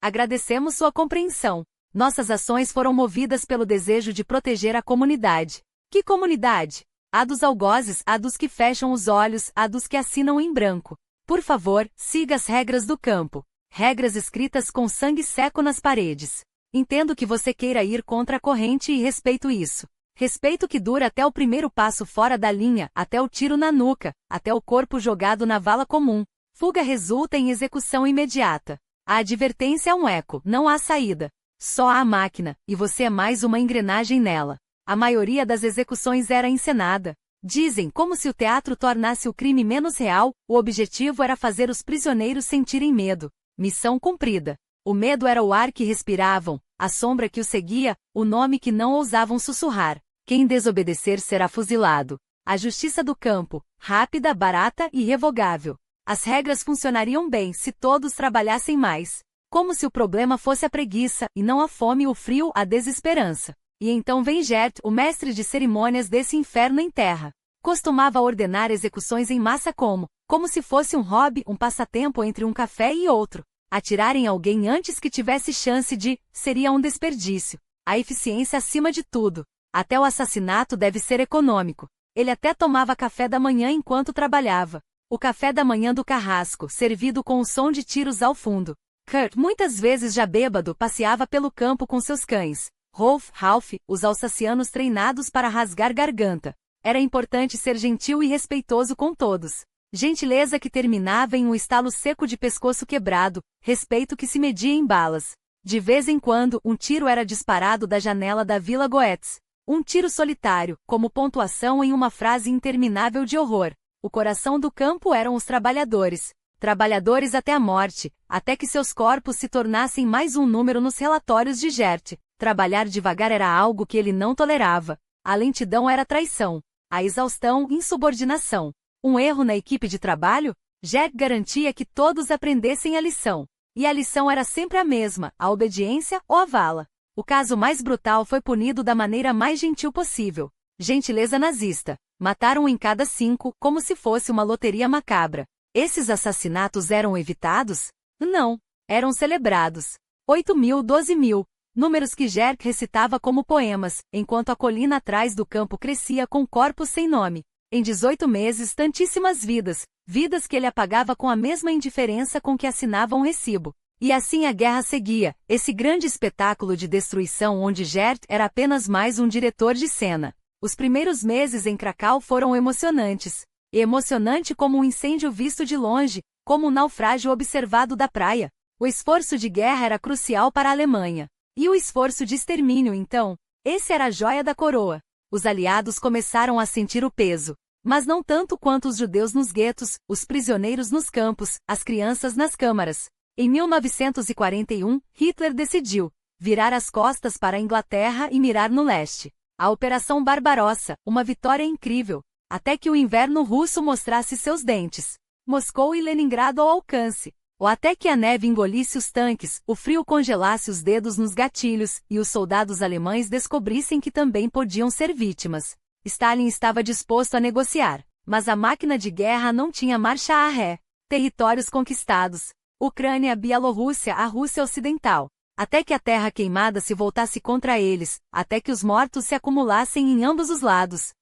Agradecemos sua compreensão. Nossas ações foram movidas pelo desejo de proteger a comunidade. Que comunidade? A dos algozes, a dos que fecham os olhos, a dos que assinam em branco. Por favor, siga as regras do campo. Regras escritas com sangue seco nas paredes. Entendo que você queira ir contra a corrente e respeito isso. Respeito que dura até o primeiro passo fora da linha, até o tiro na nuca, até o corpo jogado na vala comum. Fuga resulta em execução imediata. A advertência é um eco, não há saída. Só há a máquina, e você é mais uma engrenagem nela. A maioria das execuções era encenada. Dizem, como se o teatro tornasse o crime menos real, o objetivo era fazer os prisioneiros sentirem medo. Missão cumprida. O medo era o ar que respiravam, a sombra que os seguia, o nome que não ousavam sussurrar. Quem desobedecer será fuzilado. A justiça do campo, rápida, barata e irrevogável. As regras funcionariam bem se todos trabalhassem mais. Como se o problema fosse a preguiça, e não a fome, o frio, a desesperança. E então vem Gert, o mestre de cerimônias desse inferno em terra. Costumava ordenar execuções em massa como se fosse um hobby, um passatempo entre um café e outro. Atirar em alguém antes que tivesse chance seria um desperdício. A eficiência acima de tudo. Até o assassinato deve ser econômico. Ele até tomava café da manhã enquanto trabalhava. O café da manhã do carrasco, servido com o som de tiros ao fundo. Kurt, muitas vezes já bêbado, passeava pelo campo com seus cães. Rolf, Ralph, os alsacianos treinados para rasgar garganta. Era importante ser gentil e respeitoso com todos. Gentileza que terminava em um estalo seco de pescoço quebrado, respeito que se media em balas. De vez em quando, um tiro era disparado da janela da Vila Goetz. Um tiro solitário, como pontuação em uma frase interminável de horror. O coração do campo eram os trabalhadores. Trabalhadores até a morte, até que seus corpos se tornassem mais um número nos relatórios de Gert. Trabalhar devagar era algo que ele não tolerava. A lentidão era traição. A exaustão, insubordinação. Um erro na equipe de trabalho? Gert garantia que todos aprendessem a lição. E a lição era sempre a mesma, a obediência ou a vala. O caso mais brutal foi punido da maneira mais gentil possível. Gentileza nazista. Mataram um em cada 5, como se fosse uma loteria macabra. Esses assassinatos eram evitados? Não. Eram celebrados. 8.000, 12.000. Números que Gert recitava como poemas, enquanto a colina atrás do campo crescia com corpos sem nome. Em 18 meses, tantíssimas vidas, vidas que ele apagava com a mesma indiferença com que assinava um recibo. E assim a guerra seguia, esse grande espetáculo de destruição onde Gert era apenas mais um diretor de cena. Os primeiros meses em Krakow foram emocionantes. E emocionante como um incêndio visto de longe, como um naufrágio observado da praia. O esforço de guerra era crucial para a Alemanha. E o esforço de extermínio, então? Esse era a joia da coroa. Os aliados começaram a sentir o peso. Mas não tanto quanto os judeus nos guetos, os prisioneiros nos campos, as crianças nas câmaras. Em 1941, Hitler decidiu virar as costas para a Inglaterra e mirar no leste. A Operação Barbarossa, uma vitória incrível, até que o inverno russo mostrasse seus dentes. Moscou e Leningrado ao alcance. Ou até que a neve engolisse os tanques, o frio congelasse os dedos nos gatilhos, e os soldados alemães descobrissem que também podiam ser vítimas. Stalin estava disposto a negociar, mas a máquina de guerra não tinha marcha a ré. Territórios conquistados. Ucrânia, Bielorrússia, a Rússia Ocidental. Até que a terra queimada se voltasse contra eles, até que os mortos se acumulassem em ambos os lados.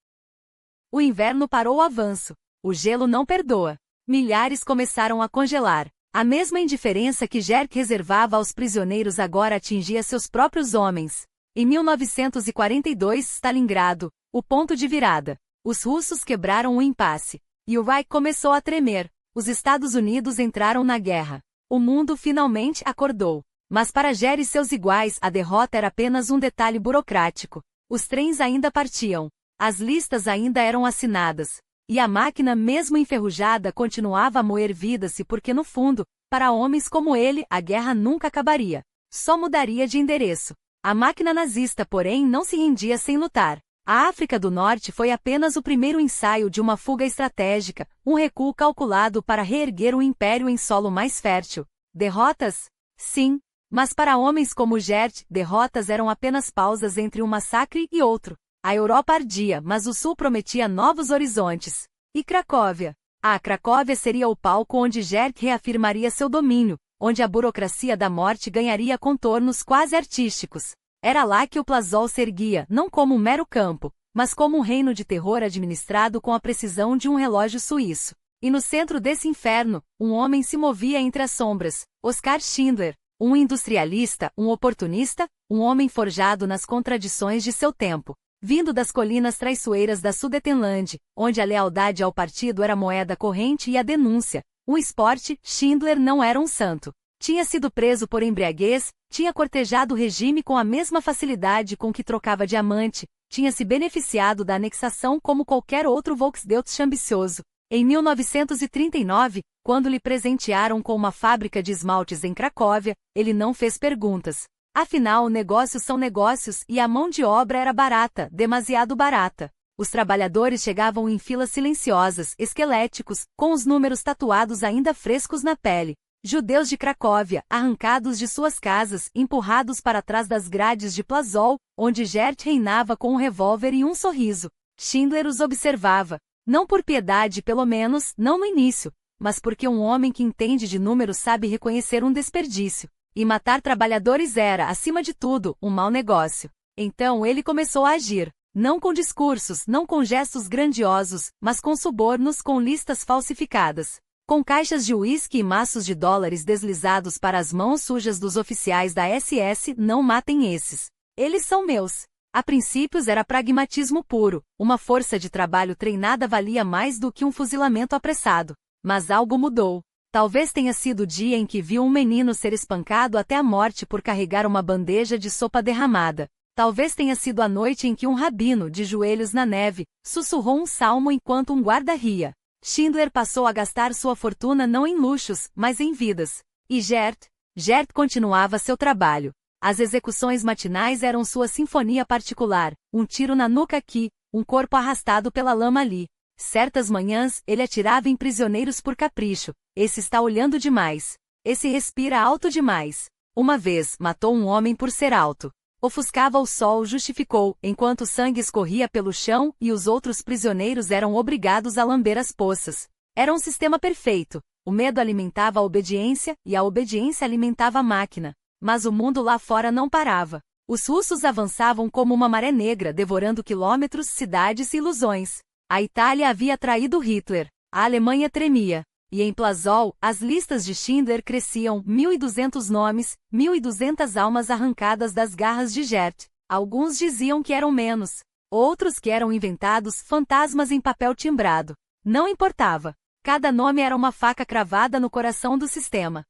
O inverno parou o avanço. O gelo não perdoa. Milhares começaram a congelar. A mesma indiferença que Gert reservava aos prisioneiros agora atingia seus próprios homens. Em 1942, Stalingrado, o ponto de virada. Os russos quebraram o impasse. E o Reich começou a tremer. Os Estados Unidos entraram na guerra. O mundo finalmente acordou. Mas para Gert e seus iguais, a derrota era apenas um detalhe burocrático. Os trens ainda partiam. As listas ainda eram assinadas. E a máquina, mesmo enferrujada, continuava a moer vidas e porque no fundo, para homens como ele, a guerra nunca acabaria. Só mudaria de endereço. A máquina nazista, porém, não se rendia sem lutar. A África do Norte foi apenas o primeiro ensaio de uma fuga estratégica, um recuo calculado para reerguer o império em solo mais fértil. Derrotas? Sim. Mas para homens como Gert, derrotas eram apenas pausas entre um massacre e outro. A Europa ardia, mas o Sul prometia novos horizontes. E Cracóvia? Cracóvia seria o palco onde Gert reafirmaria seu domínio, onde a burocracia da morte ganharia contornos quase artísticos. Era lá que o Plazol se erguia, não como um mero campo, mas como um reino de terror administrado com a precisão de um relógio suíço. E no centro desse inferno, um homem se movia entre as sombras, Oskar Schindler, um industrialista, um oportunista, um homem forjado nas contradições de seu tempo. Vindo das colinas traiçoeiras da Sudetenland, onde a lealdade ao partido era moeda corrente e a denúncia, um esporte, Schindler não era um santo. Tinha sido preso por embriaguez, tinha cortejado o regime com a mesma facilidade com que trocava diamante, tinha se beneficiado da anexação como qualquer outro Volksdeutsch ambicioso. Em 1939, quando lhe presentearam com uma fábrica de esmaltes em Cracóvia, ele não fez perguntas. Afinal, negócios são negócios e a mão de obra era barata, demasiado barata. Os trabalhadores chegavam em filas silenciosas, esqueléticos, com os números tatuados ainda frescos na pele. Judeus de Cracóvia, arrancados de suas casas, empurrados para trás das grades de Plazol, onde Gert reinava com um revólver e um sorriso. Schindler os observava. Não por piedade, pelo menos, não no início, mas porque um homem que entende de números sabe reconhecer um desperdício. E matar trabalhadores era, acima de tudo, um mau negócio. Então ele começou a agir. Não com discursos, não com gestos grandiosos, mas com subornos, com listas falsificadas. Com caixas de uísque e maços de dólares deslizados para as mãos sujas dos oficiais da SS, não matem esses. Eles são meus. A princípios era pragmatismo puro, uma força de trabalho treinada valia mais do que um fuzilamento apressado. Mas algo mudou. Talvez tenha sido o dia em que viu um menino ser espancado até a morte por carregar uma bandeja de sopa derramada. Talvez tenha sido a noite em que um rabino, de joelhos na neve, sussurrou um salmo enquanto um guarda ria. Schindler passou a gastar sua fortuna não em luxos, mas em vidas. E Gert continuava seu trabalho. As execuções matinais eram sua sinfonia particular, um tiro na nuca aqui, um corpo arrastado pela lama ali. Certas manhãs, ele atirava em prisioneiros por capricho. Esse está olhando demais. Esse respira alto demais. Uma vez, matou um homem por ser alto. Ofuscava o sol, justificou, enquanto o sangue escorria pelo chão e os outros prisioneiros eram obrigados a lamber as poças. Era um sistema perfeito. O medo alimentava a obediência e a obediência alimentava a máquina. Mas o mundo lá fora não parava. Os russos avançavam como uma maré negra, devorando quilômetros, cidades e ilusões. A Itália havia traído Hitler. A Alemanha tremia. E em Plazol, as listas de Schindler cresciam, 1.200 nomes, 1.200 almas arrancadas das garras de Gert. Alguns diziam que eram menos. Outros que eram inventados, fantasmas em papel timbrado. Não importava. Cada nome era uma faca cravada no coração do sistema.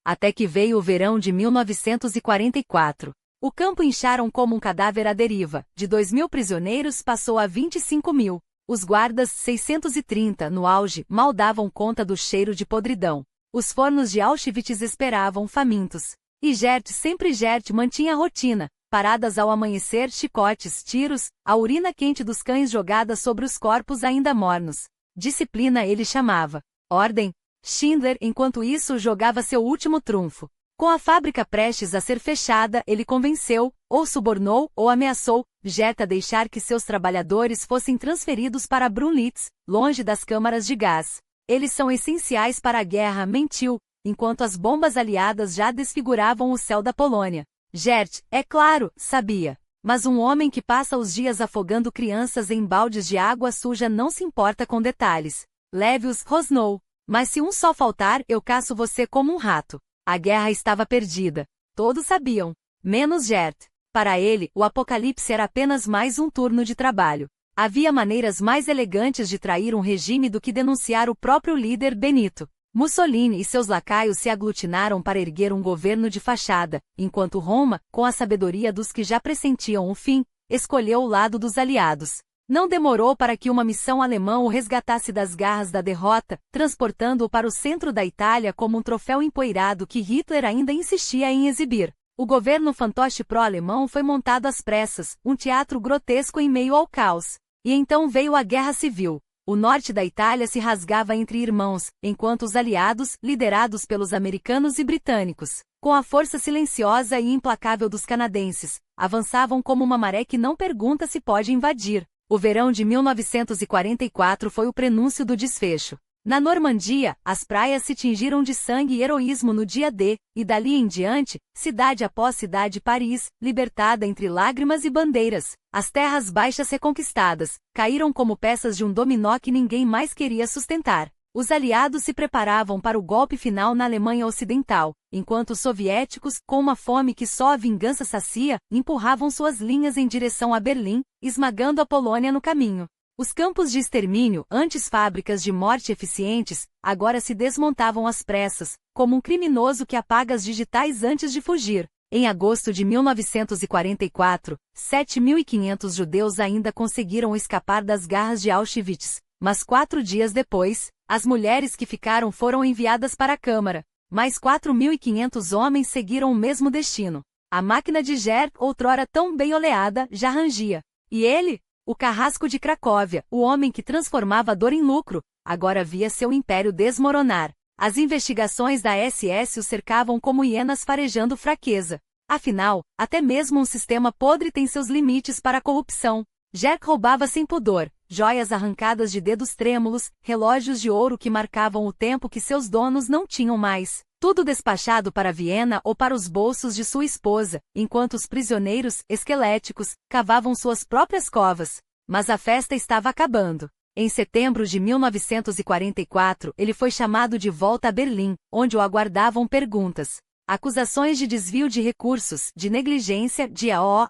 Até que veio o verão de 1944. O campo incharam como um cadáver à deriva. De 2.000 prisioneiros passou a 25.000. Os guardas, 630 no auge, mal davam conta do cheiro de podridão. Os fornos de Auschwitz esperavam, famintos. E Gert, sempre Gert, mantinha a rotina. Paradas ao amanhecer, chicotes, tiros, a urina quente dos cães jogada sobre os corpos ainda mornos. Disciplina ele chamava. Ordem. Schindler, enquanto isso, jogava seu último trunfo. Com a fábrica prestes a ser fechada, ele convenceu, ou subornou, ou ameaçou, Gert a deixar que seus trabalhadores fossem transferidos para Brunlitz, longe das câmaras de gás. Eles são essenciais para a guerra, mentiu, enquanto as bombas aliadas já desfiguravam o céu da Polônia. Gert, é claro, sabia. Mas um homem que passa os dias afogando crianças em baldes de água suja não se importa com detalhes. Leve-os, rosnou. Mas se um só faltar, eu caço você como um rato. A guerra estava perdida. Todos sabiam. Menos Gert. Para ele, o apocalipse era apenas mais um turno de trabalho. Havia maneiras mais elegantes de trair um regime do que denunciar o próprio líder Benito. Mussolini e seus lacaios se aglutinaram para erguer um governo de fachada, enquanto Roma, com a sabedoria dos que já pressentiam o fim, escolheu o lado dos aliados. Não demorou para que uma missão alemã o resgatasse das garras da derrota, transportando-o para o centro da Itália como um troféu empoeirado que Hitler ainda insistia em exibir. O governo fantoche pró-alemão foi montado às pressas, um teatro grotesco em meio ao caos. E então veio a Guerra Civil. O norte da Itália se rasgava entre irmãos, enquanto os aliados, liderados pelos americanos e britânicos, com a força silenciosa e implacável dos canadenses, avançavam como uma maré que não pergunta se pode invadir. O verão de 1944 foi o prenúncio do desfecho. Na Normandia, as praias se tingiram de sangue e heroísmo no dia D, e dali em diante, cidade após cidade Paris, libertada entre lágrimas e bandeiras, as terras baixas reconquistadas, caíram como peças de um dominó que ninguém mais queria sustentar. Os aliados se preparavam para o golpe final na Alemanha Ocidental, enquanto os soviéticos, com uma fome que só a vingança sacia, empurravam suas linhas em direção a Berlim, esmagando a Polônia no caminho. Os campos de extermínio, antes fábricas de morte eficientes, agora se desmontavam às pressas, como um criminoso que apaga as digitais antes de fugir. Em agosto de 1944, 7.500 judeus ainda conseguiram escapar das garras de Auschwitz, mas 4 dias depois, as mulheres que ficaram foram enviadas para a Câmara. Mais 4.500 homens seguiram o mesmo destino. A máquina de Gert, outrora tão bem oleada, já rangia. E ele? O carrasco de Cracóvia, o homem que transformava a dor em lucro, agora via seu império desmoronar. As investigações da SS o cercavam como hienas farejando fraqueza. Afinal, até mesmo um sistema podre tem seus limites para a corrupção. Gert roubava sem pudor, joias arrancadas de dedos trêmulos, relógios de ouro que marcavam o tempo que seus donos não tinham mais. Tudo despachado para Viena ou para os bolsos de sua esposa, enquanto os prisioneiros, esqueléticos, cavavam suas próprias covas. Mas a festa estava acabando. Em setembro de 1944, ele foi chamado de volta a Berlim, onde o aguardavam perguntas. Acusações de desvio de recursos, de negligência,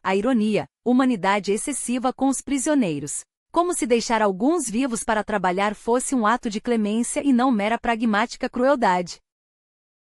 a ironia, humanidade excessiva com os prisioneiros. Como se deixar alguns vivos para trabalhar fosse um ato de clemência e não mera pragmática crueldade.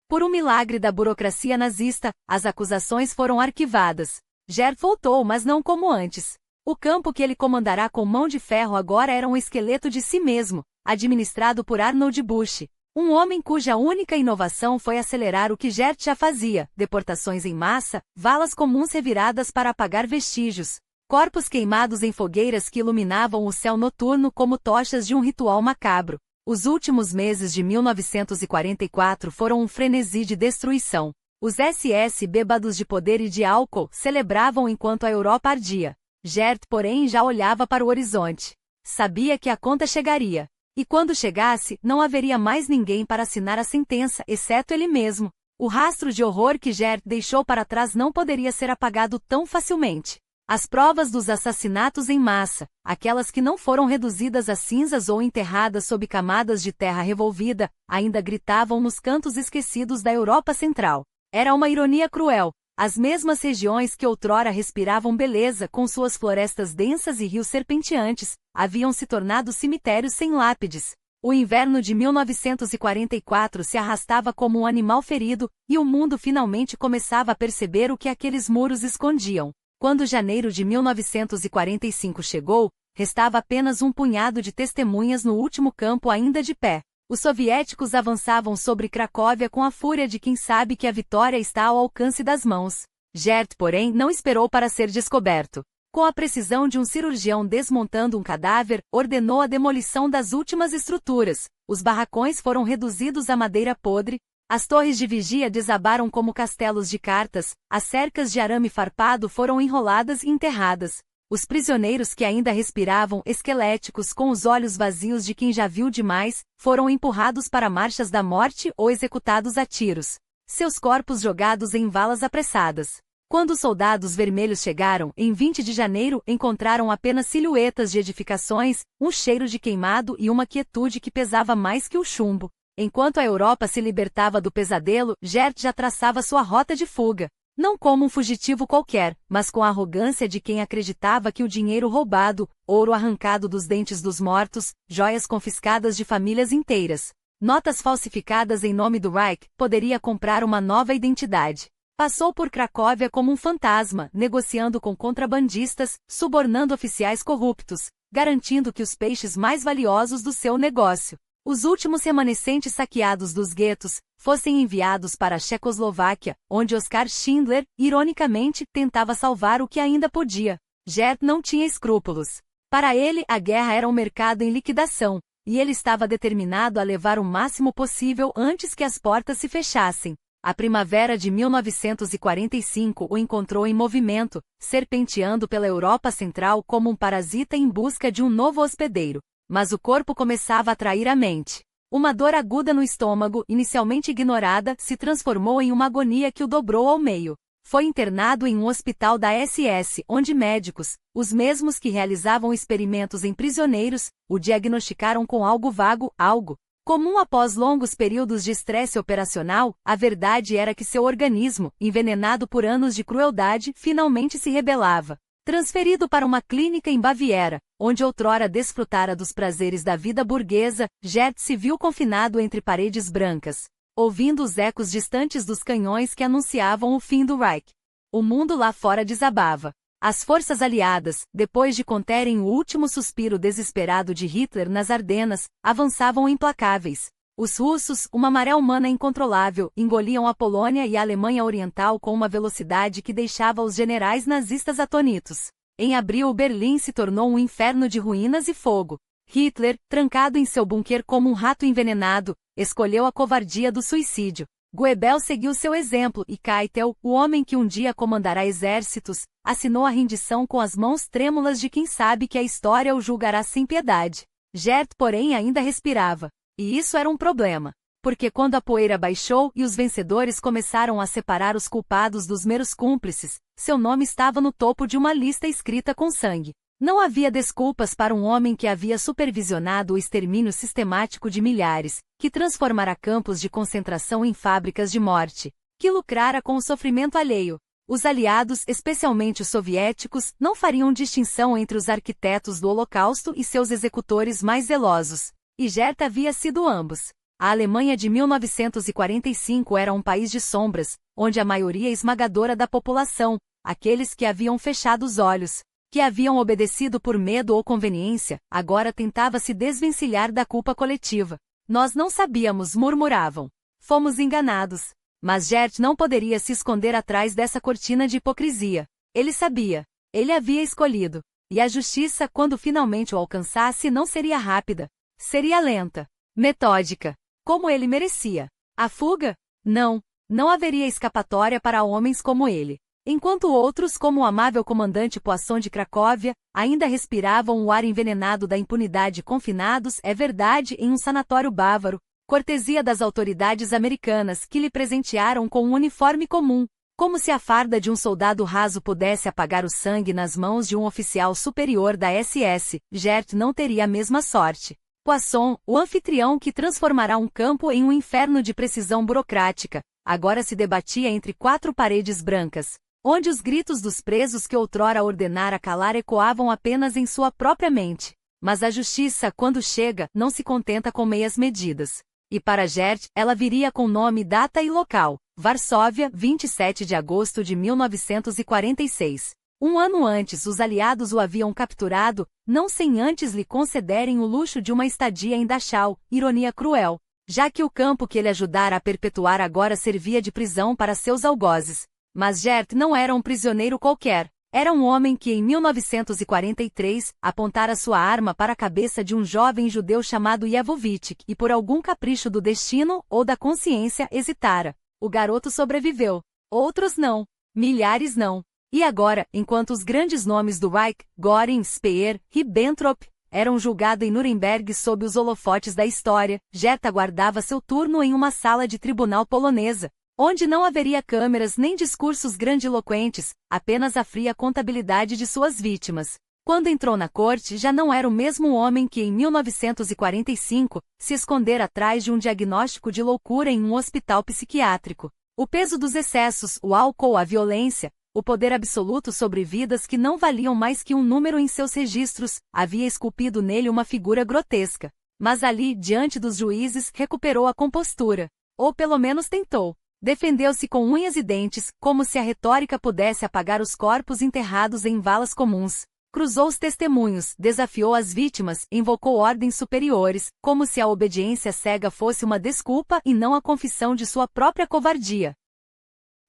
Por um milagre da burocracia nazista, as acusações foram arquivadas. Gert voltou, mas não como antes. O campo que ele comandará com mão de ferro agora era um esqueleto de si mesmo, administrado por Arnold Busch. Um homem cuja única inovação foi acelerar o que Gert já fazia, deportações em massa, valas comuns reviradas para apagar vestígios. Corpos queimados em fogueiras que iluminavam o céu noturno como tochas de um ritual macabro. Os últimos meses de 1944 foram um frenesi de destruição. Os SS, bêbados de poder e de álcool, celebravam enquanto a Europa ardia. Gert, porém, já olhava para o horizonte. Sabia que a conta chegaria. E quando chegasse, não haveria mais ninguém para assinar a sentença, exceto ele mesmo. O rastro de horror que Gert deixou para trás não poderia ser apagado tão facilmente. As provas dos assassinatos em massa, aquelas que não foram reduzidas a cinzas ou enterradas sob camadas de terra revolvida, ainda gritavam nos cantos esquecidos da Europa Central. Era uma ironia cruel. As mesmas regiões que outrora respiravam beleza com suas florestas densas e rios serpenteantes, haviam se tornado cemitérios sem lápides. O inverno de 1944 se arrastava como um animal ferido, e o mundo finalmente começava a perceber o que aqueles muros escondiam. Quando janeiro de 1945 chegou, restava apenas um punhado de testemunhas no último campo ainda de pé. Os soviéticos avançavam sobre Cracóvia com a fúria de quem sabe que a vitória está ao alcance das mãos. Gert, porém, não esperou para ser descoberto. Com a precisão de um cirurgião desmontando um cadáver, ordenou a demolição das últimas estruturas. Os barracões foram reduzidos a madeira podre, as torres de vigia desabaram como castelos de cartas, as cercas de arame farpado foram enroladas e enterradas. Os prisioneiros que ainda respiravam, esqueléticos com os olhos vazios de quem já viu demais, foram empurrados para marchas da morte ou executados a tiros. Seus corpos jogados em valas apressadas. Quando os soldados vermelhos chegaram, em 20 de janeiro, encontraram apenas silhuetas de edificações, um cheiro de queimado e uma quietude que pesava mais que o chumbo. Enquanto a Europa se libertava do pesadelo, Gert já traçava sua rota de fuga. Não como um fugitivo qualquer, mas com a arrogância de quem acreditava que o dinheiro roubado, ouro arrancado dos dentes dos mortos, joias confiscadas de famílias inteiras, notas falsificadas em nome do Reich, poderia comprar uma nova identidade. Passou por Cracóvia como um fantasma, negociando com contrabandistas, subornando oficiais corruptos, garantindo que os peixes mais valiosos do seu negócio, os últimos remanescentes saqueados dos guetos, fossem enviados para a Checoslováquia, onde Oskar Schindler, ironicamente, tentava salvar o que ainda podia. Gert não tinha escrúpulos. Para ele, a guerra era um mercado em liquidação, e ele estava determinado a levar o máximo possível antes que as portas se fechassem. A primavera de 1945 o encontrou em movimento, serpenteando pela Europa Central como um parasita em busca de um novo hospedeiro. Mas o corpo começava a trair a mente. Uma dor aguda no estômago, inicialmente ignorada, se transformou em uma agonia que o dobrou ao meio. Foi internado em um hospital da SS, onde médicos, os mesmos que realizavam experimentos em prisioneiros, o diagnosticaram com algo vago, algo comum após longos períodos de estresse operacional. A verdade era que seu organismo, envenenado por anos de crueldade, finalmente se rebelava. Transferido para uma clínica em Baviera, onde outrora desfrutara dos prazeres da vida burguesa, Gert se viu confinado entre paredes brancas, ouvindo os ecos distantes dos canhões que anunciavam o fim do Reich. O mundo lá fora desabava. As forças aliadas, depois de conterem o último suspiro desesperado de Hitler nas Ardenas, avançavam implacáveis. Os russos, uma maré humana incontrolável, engoliam a Polônia e a Alemanha Oriental com uma velocidade que deixava os generais nazistas atônitos. Em abril, Berlim se tornou um inferno de ruínas e fogo. Hitler, trancado em seu bunker como um rato envenenado, escolheu a covardia do suicídio. Goebbels seguiu seu exemplo e Keitel, o homem que um dia comandará exércitos, assinou a rendição com as mãos trêmulas de quem sabe que a história o julgará sem piedade. Gert, porém, ainda respirava. E isso era um problema. Porque quando a poeira baixou e os vencedores começaram a separar os culpados dos meros cúmplices, seu nome estava no topo de uma lista escrita com sangue. Não havia desculpas para um homem que havia supervisionado o extermínio sistemático de milhares, que transformara campos de concentração em fábricas de morte, que lucrara com o sofrimento alheio. Os aliados, especialmente os soviéticos, não fariam distinção entre os arquitetos do Holocausto e seus executores mais zelosos. E Gert havia sido ambos. A Alemanha de 1945 era um país de sombras, onde a maioria esmagadora da população, aqueles que haviam fechado os olhos, que haviam obedecido por medo ou conveniência, agora tentava se desvencilhar da culpa coletiva. Nós não sabíamos, murmuravam. Fomos enganados. Mas Gert não poderia se esconder atrás dessa cortina de hipocrisia. Ele sabia. Ele havia escolhido. E a justiça, quando finalmente o alcançasse, não seria rápida. Seria lenta. Metódica. Como ele merecia. A fuga? Não. Não haveria escapatória para homens como ele. Enquanto outros, como o amável comandante Poisson de Cracóvia, ainda respiravam o ar envenenado da impunidade confinados, é verdade, em um sanatório bávaro, cortesia das autoridades americanas que lhe presentearam com um uniforme comum, como se a farda de um soldado raso pudesse apagar o sangue nas mãos de um oficial superior da SS, Gert não teria a mesma sorte. Poisson, o anfitrião que transformará um campo em um inferno de precisão burocrática, agora se debatia entre quatro paredes brancas, onde os gritos dos presos que outrora ordenara calar ecoavam apenas em sua própria mente. Mas a justiça, quando chega, não se contenta com meias medidas. E para Gert, ela viria com nome, data e local. Varsóvia, 27 de agosto de 1946. Um ano antes, os aliados o haviam capturado, não sem antes lhe concederem o luxo de uma estadia em Dachau, ironia cruel, já que o campo que ele ajudara a perpetuar agora servia de prisão para seus algozes. Mas Gert não era um prisioneiro qualquer. Era um homem que em 1943 apontara sua arma para a cabeça de um jovem judeu chamado Yevovitch e por algum capricho do destino ou da consciência hesitara. O garoto sobreviveu. Outros não. Milhares não. E agora, enquanto os grandes nomes do Reich, Göring, Speer, Ribbentrop, eram julgados em Nuremberg sob os holofotes da história, Gert aguardava seu turno em uma sala de tribunal polonesa, onde não haveria câmeras nem discursos grandiloquentes, apenas a fria contabilidade de suas vítimas. Quando entrou na corte, já não era o mesmo homem que em 1945 se escondera atrás de um diagnóstico de loucura em um hospital psiquiátrico. O peso dos excessos, o álcool, a violência, o poder absoluto sobre vidas que não valiam mais que um número em seus registros, havia esculpido nele uma figura grotesca. Mas ali, diante dos juízes, recuperou a compostura. Ou pelo menos tentou. Defendeu-se com unhas e dentes, como se a retórica pudesse apagar os corpos enterrados em valas comuns. Cruzou os testemunhos, desafiou as vítimas, invocou ordens superiores, como se a obediência cega fosse uma desculpa e não a confissão de sua própria covardia.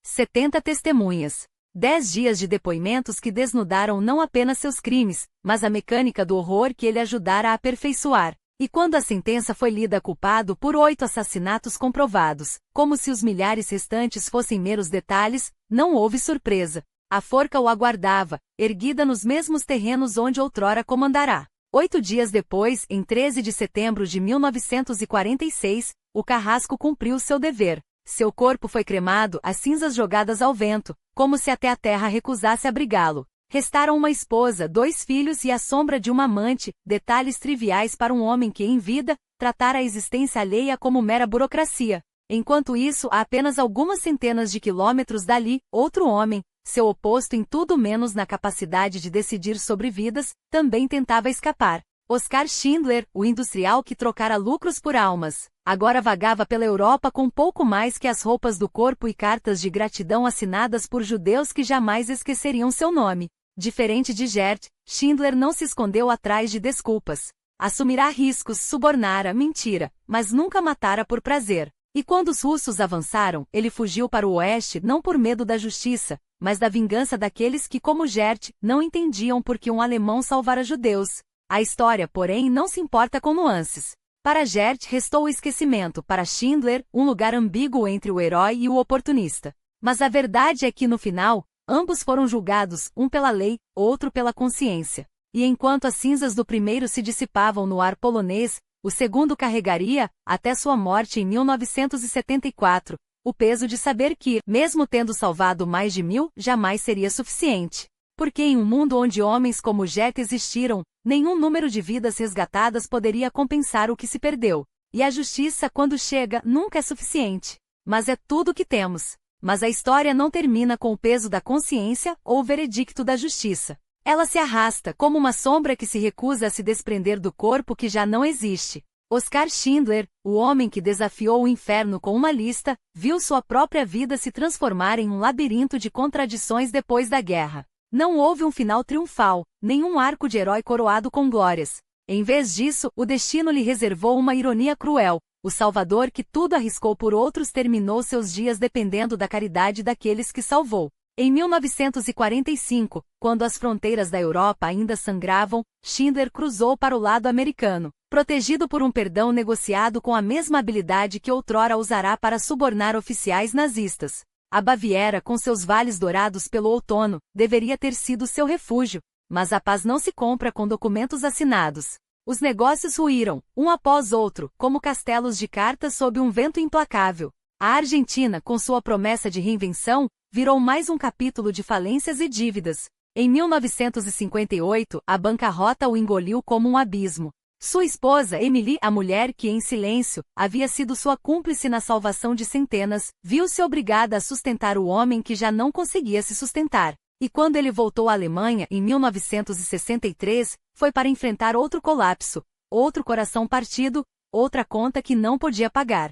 70 testemunhas. 10 dias de depoimentos que desnudaram não apenas seus crimes, mas a mecânica do horror que ele ajudara a aperfeiçoar. E quando a sentença foi lida, culpado por 8 assassinatos comprovados, como se os milhares restantes fossem meros detalhes, não houve surpresa. A forca o aguardava, erguida nos mesmos terrenos onde outrora comandará. 8 dias depois, em 13 de setembro de 1946, o carrasco cumpriu seu dever. Seu corpo foi cremado, as cinzas jogadas ao vento, como se até a terra recusasse abrigá-lo. Restaram uma esposa, 2 filhos e a sombra de uma amante, detalhes triviais para um homem que, em vida, tratara a existência alheia como mera burocracia. Enquanto isso, a apenas algumas centenas de quilômetros dali, outro homem, seu oposto em tudo menos na capacidade de decidir sobre vidas, também tentava escapar. Oskar Schindler, o industrial que trocara lucros por almas, agora vagava pela Europa com pouco mais que as roupas do corpo e cartas de gratidão assinadas por judeus que jamais esqueceriam seu nome. Diferente de Gert, Schindler não se escondeu atrás de desculpas. Assumirá riscos, subornara, mentira, mas nunca matara por prazer. E quando os russos avançaram, ele fugiu para o oeste não por medo da justiça, mas da vingança daqueles que, como Gert, não entendiam por que um alemão salvara judeus. A história, porém, não se importa com nuances. Para Gert restou o esquecimento, para Schindler, um lugar ambíguo entre o herói e o oportunista. Mas a verdade é que, no final, ambos foram julgados, um pela lei, outro pela consciência. E enquanto as cinzas do primeiro se dissipavam no ar polonês, o segundo carregaria, até sua morte em 1974, o peso de saber que, mesmo tendo salvado mais de 1000, jamais seria suficiente. Porque em um mundo onde homens como Gert existiram, nenhum número de vidas resgatadas poderia compensar o que se perdeu. E a justiça, quando chega, nunca é suficiente. Mas é tudo o que temos. Mas a história não termina com o peso da consciência ou o veredicto da justiça. Ela se arrasta como uma sombra que se recusa a se desprender do corpo que já não existe. Oskar Schindler, o homem que desafiou o inferno com uma lista, viu sua própria vida se transformar em um labirinto de contradições depois da guerra. Não houve um final triunfal, nenhum arco de herói coroado com glórias. Em vez disso, o destino lhe reservou uma ironia cruel. O Salvador que tudo arriscou por outros terminou seus dias dependendo da caridade daqueles que salvou. Em 1945, quando as fronteiras da Europa ainda sangravam, Schindler cruzou para o lado americano, protegido por um perdão negociado com a mesma habilidade que outrora usará para subornar oficiais nazistas. A Baviera, com seus vales dourados pelo outono, deveria ter sido seu refúgio, mas a paz não se compra com documentos assinados. Os negócios ruíram, um após outro, como castelos de cartas sob um vento implacável. A Argentina, com sua promessa de reinvenção, virou mais um capítulo de falências e dívidas. Em 1958, a bancarrota o engoliu como um abismo. Sua esposa, Emily, a mulher que, em silêncio, havia sido sua cúmplice na salvação de centenas, viu-se obrigada a sustentar o homem que já não conseguia se sustentar. E quando ele voltou à Alemanha, em 1963, foi para enfrentar outro colapso, outro coração partido, outra conta que não podia pagar.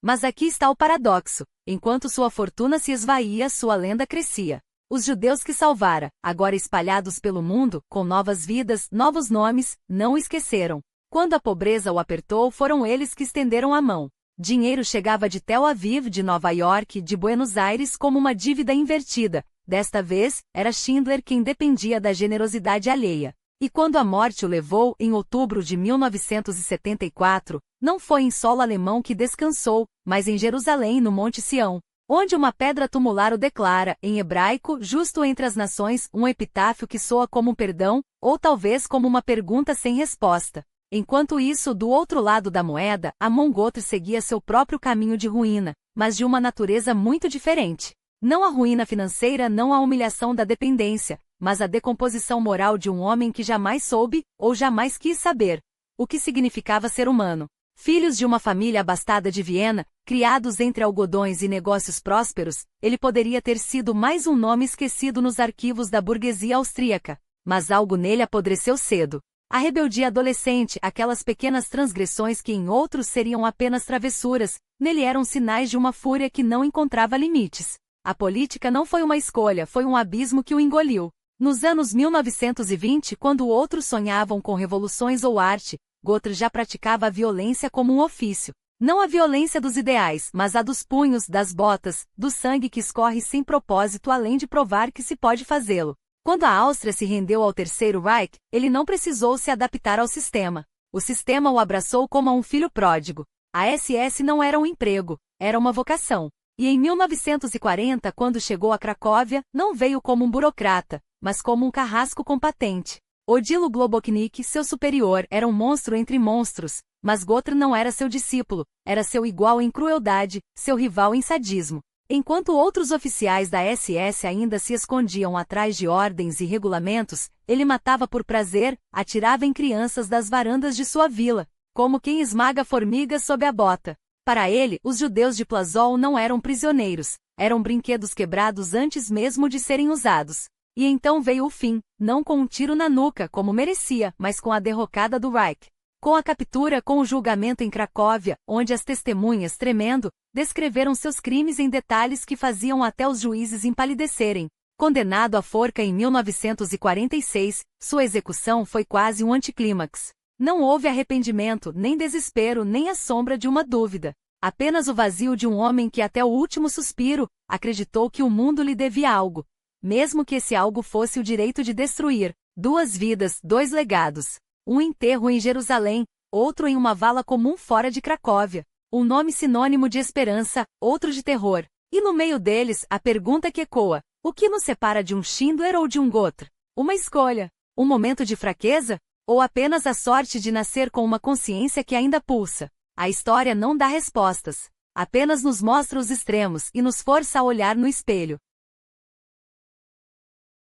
Mas aqui está o paradoxo. Enquanto sua fortuna se esvaía, sua lenda crescia. Os judeus que salvara, agora espalhados pelo mundo, com novas vidas, novos nomes, não o esqueceram. Quando a pobreza o apertou, foram eles que estenderam a mão. Dinheiro chegava de Tel Aviv, de Nova York, de Buenos Aires como uma dívida invertida. Desta vez, era Schindler quem dependia da generosidade alheia. E quando a morte o levou, em outubro de 1974, não foi em solo alemão que descansou, mas em Jerusalém, no Monte Sião, onde uma pedra tumular o declara, em hebraico, justo entre as nações, um epitáfio que soa como um perdão, ou talvez como uma pergunta sem resposta. Enquanto isso, do outro lado da moeda, Amon Götz seguia seu próprio caminho de ruína, mas de uma natureza muito diferente. Não a ruína financeira, não a humilhação da dependência, mas a decomposição moral de um homem que jamais soube, ou jamais quis saber, o que significava ser humano. Filhos de uma família abastada de Viena, criados entre algodões e negócios prósperos, ele poderia ter sido mais um nome esquecido nos arquivos da burguesia austríaca. Mas algo nele apodreceu cedo. A rebeldia adolescente, aquelas pequenas transgressões que em outros seriam apenas travessuras, nele eram sinais de uma fúria que não encontrava limites. A política não foi uma escolha, foi um abismo que o engoliu. Nos anos 1920, quando outros sonhavam com revoluções ou arte, Götz já praticava a violência como um ofício. Não a violência dos ideais, mas a dos punhos, das botas, do sangue que escorre sem propósito além de provar que se pode fazê-lo. Quando a Áustria se rendeu ao Terceiro Reich, ele não precisou se adaptar ao sistema. O sistema o abraçou como a um filho pródigo. A SS não era um emprego, era uma vocação. E em 1940, quando chegou a Cracóvia, não veio como um burocrata, mas como um carrasco com patente. Odilo Globoknik, seu superior, era um monstro entre monstros, mas Götz não era seu discípulo, era seu igual em crueldade, seu rival em sadismo. Enquanto outros oficiais da SS ainda se escondiam atrás de ordens e regulamentos, ele matava por prazer, atirava em crianças das varandas de sua vila, como quem esmaga formigas sob a bota. Para ele, os judeus de Plazol não eram prisioneiros, eram brinquedos quebrados antes mesmo de serem usados. E então veio o fim, não com um tiro na nuca como merecia, mas com a derrocada do Reich. Com a captura, com o julgamento em Cracóvia, onde as testemunhas, tremendo, descreveram seus crimes em detalhes que faziam até os juízes empalidecerem. Condenado à forca em 1946, sua execução foi quase um anticlímax. Não houve arrependimento, nem desespero, nem a sombra de uma dúvida. Apenas o vazio de um homem que até o último suspiro, acreditou que o mundo lhe devia algo. Mesmo que esse algo fosse o direito de destruir. 2 vidas, 2 legados. Um enterro em Jerusalém, outro em uma vala comum fora de Cracóvia. Um nome sinônimo de esperança, outro de terror. E no meio deles, a pergunta que ecoa: o que nos separa de um Schindler ou de um Götz? Uma escolha. Um momento de fraqueza? Ou apenas a sorte de nascer com uma consciência que ainda pulsa? A história não dá respostas. Apenas nos mostra os extremos e nos força a olhar no espelho.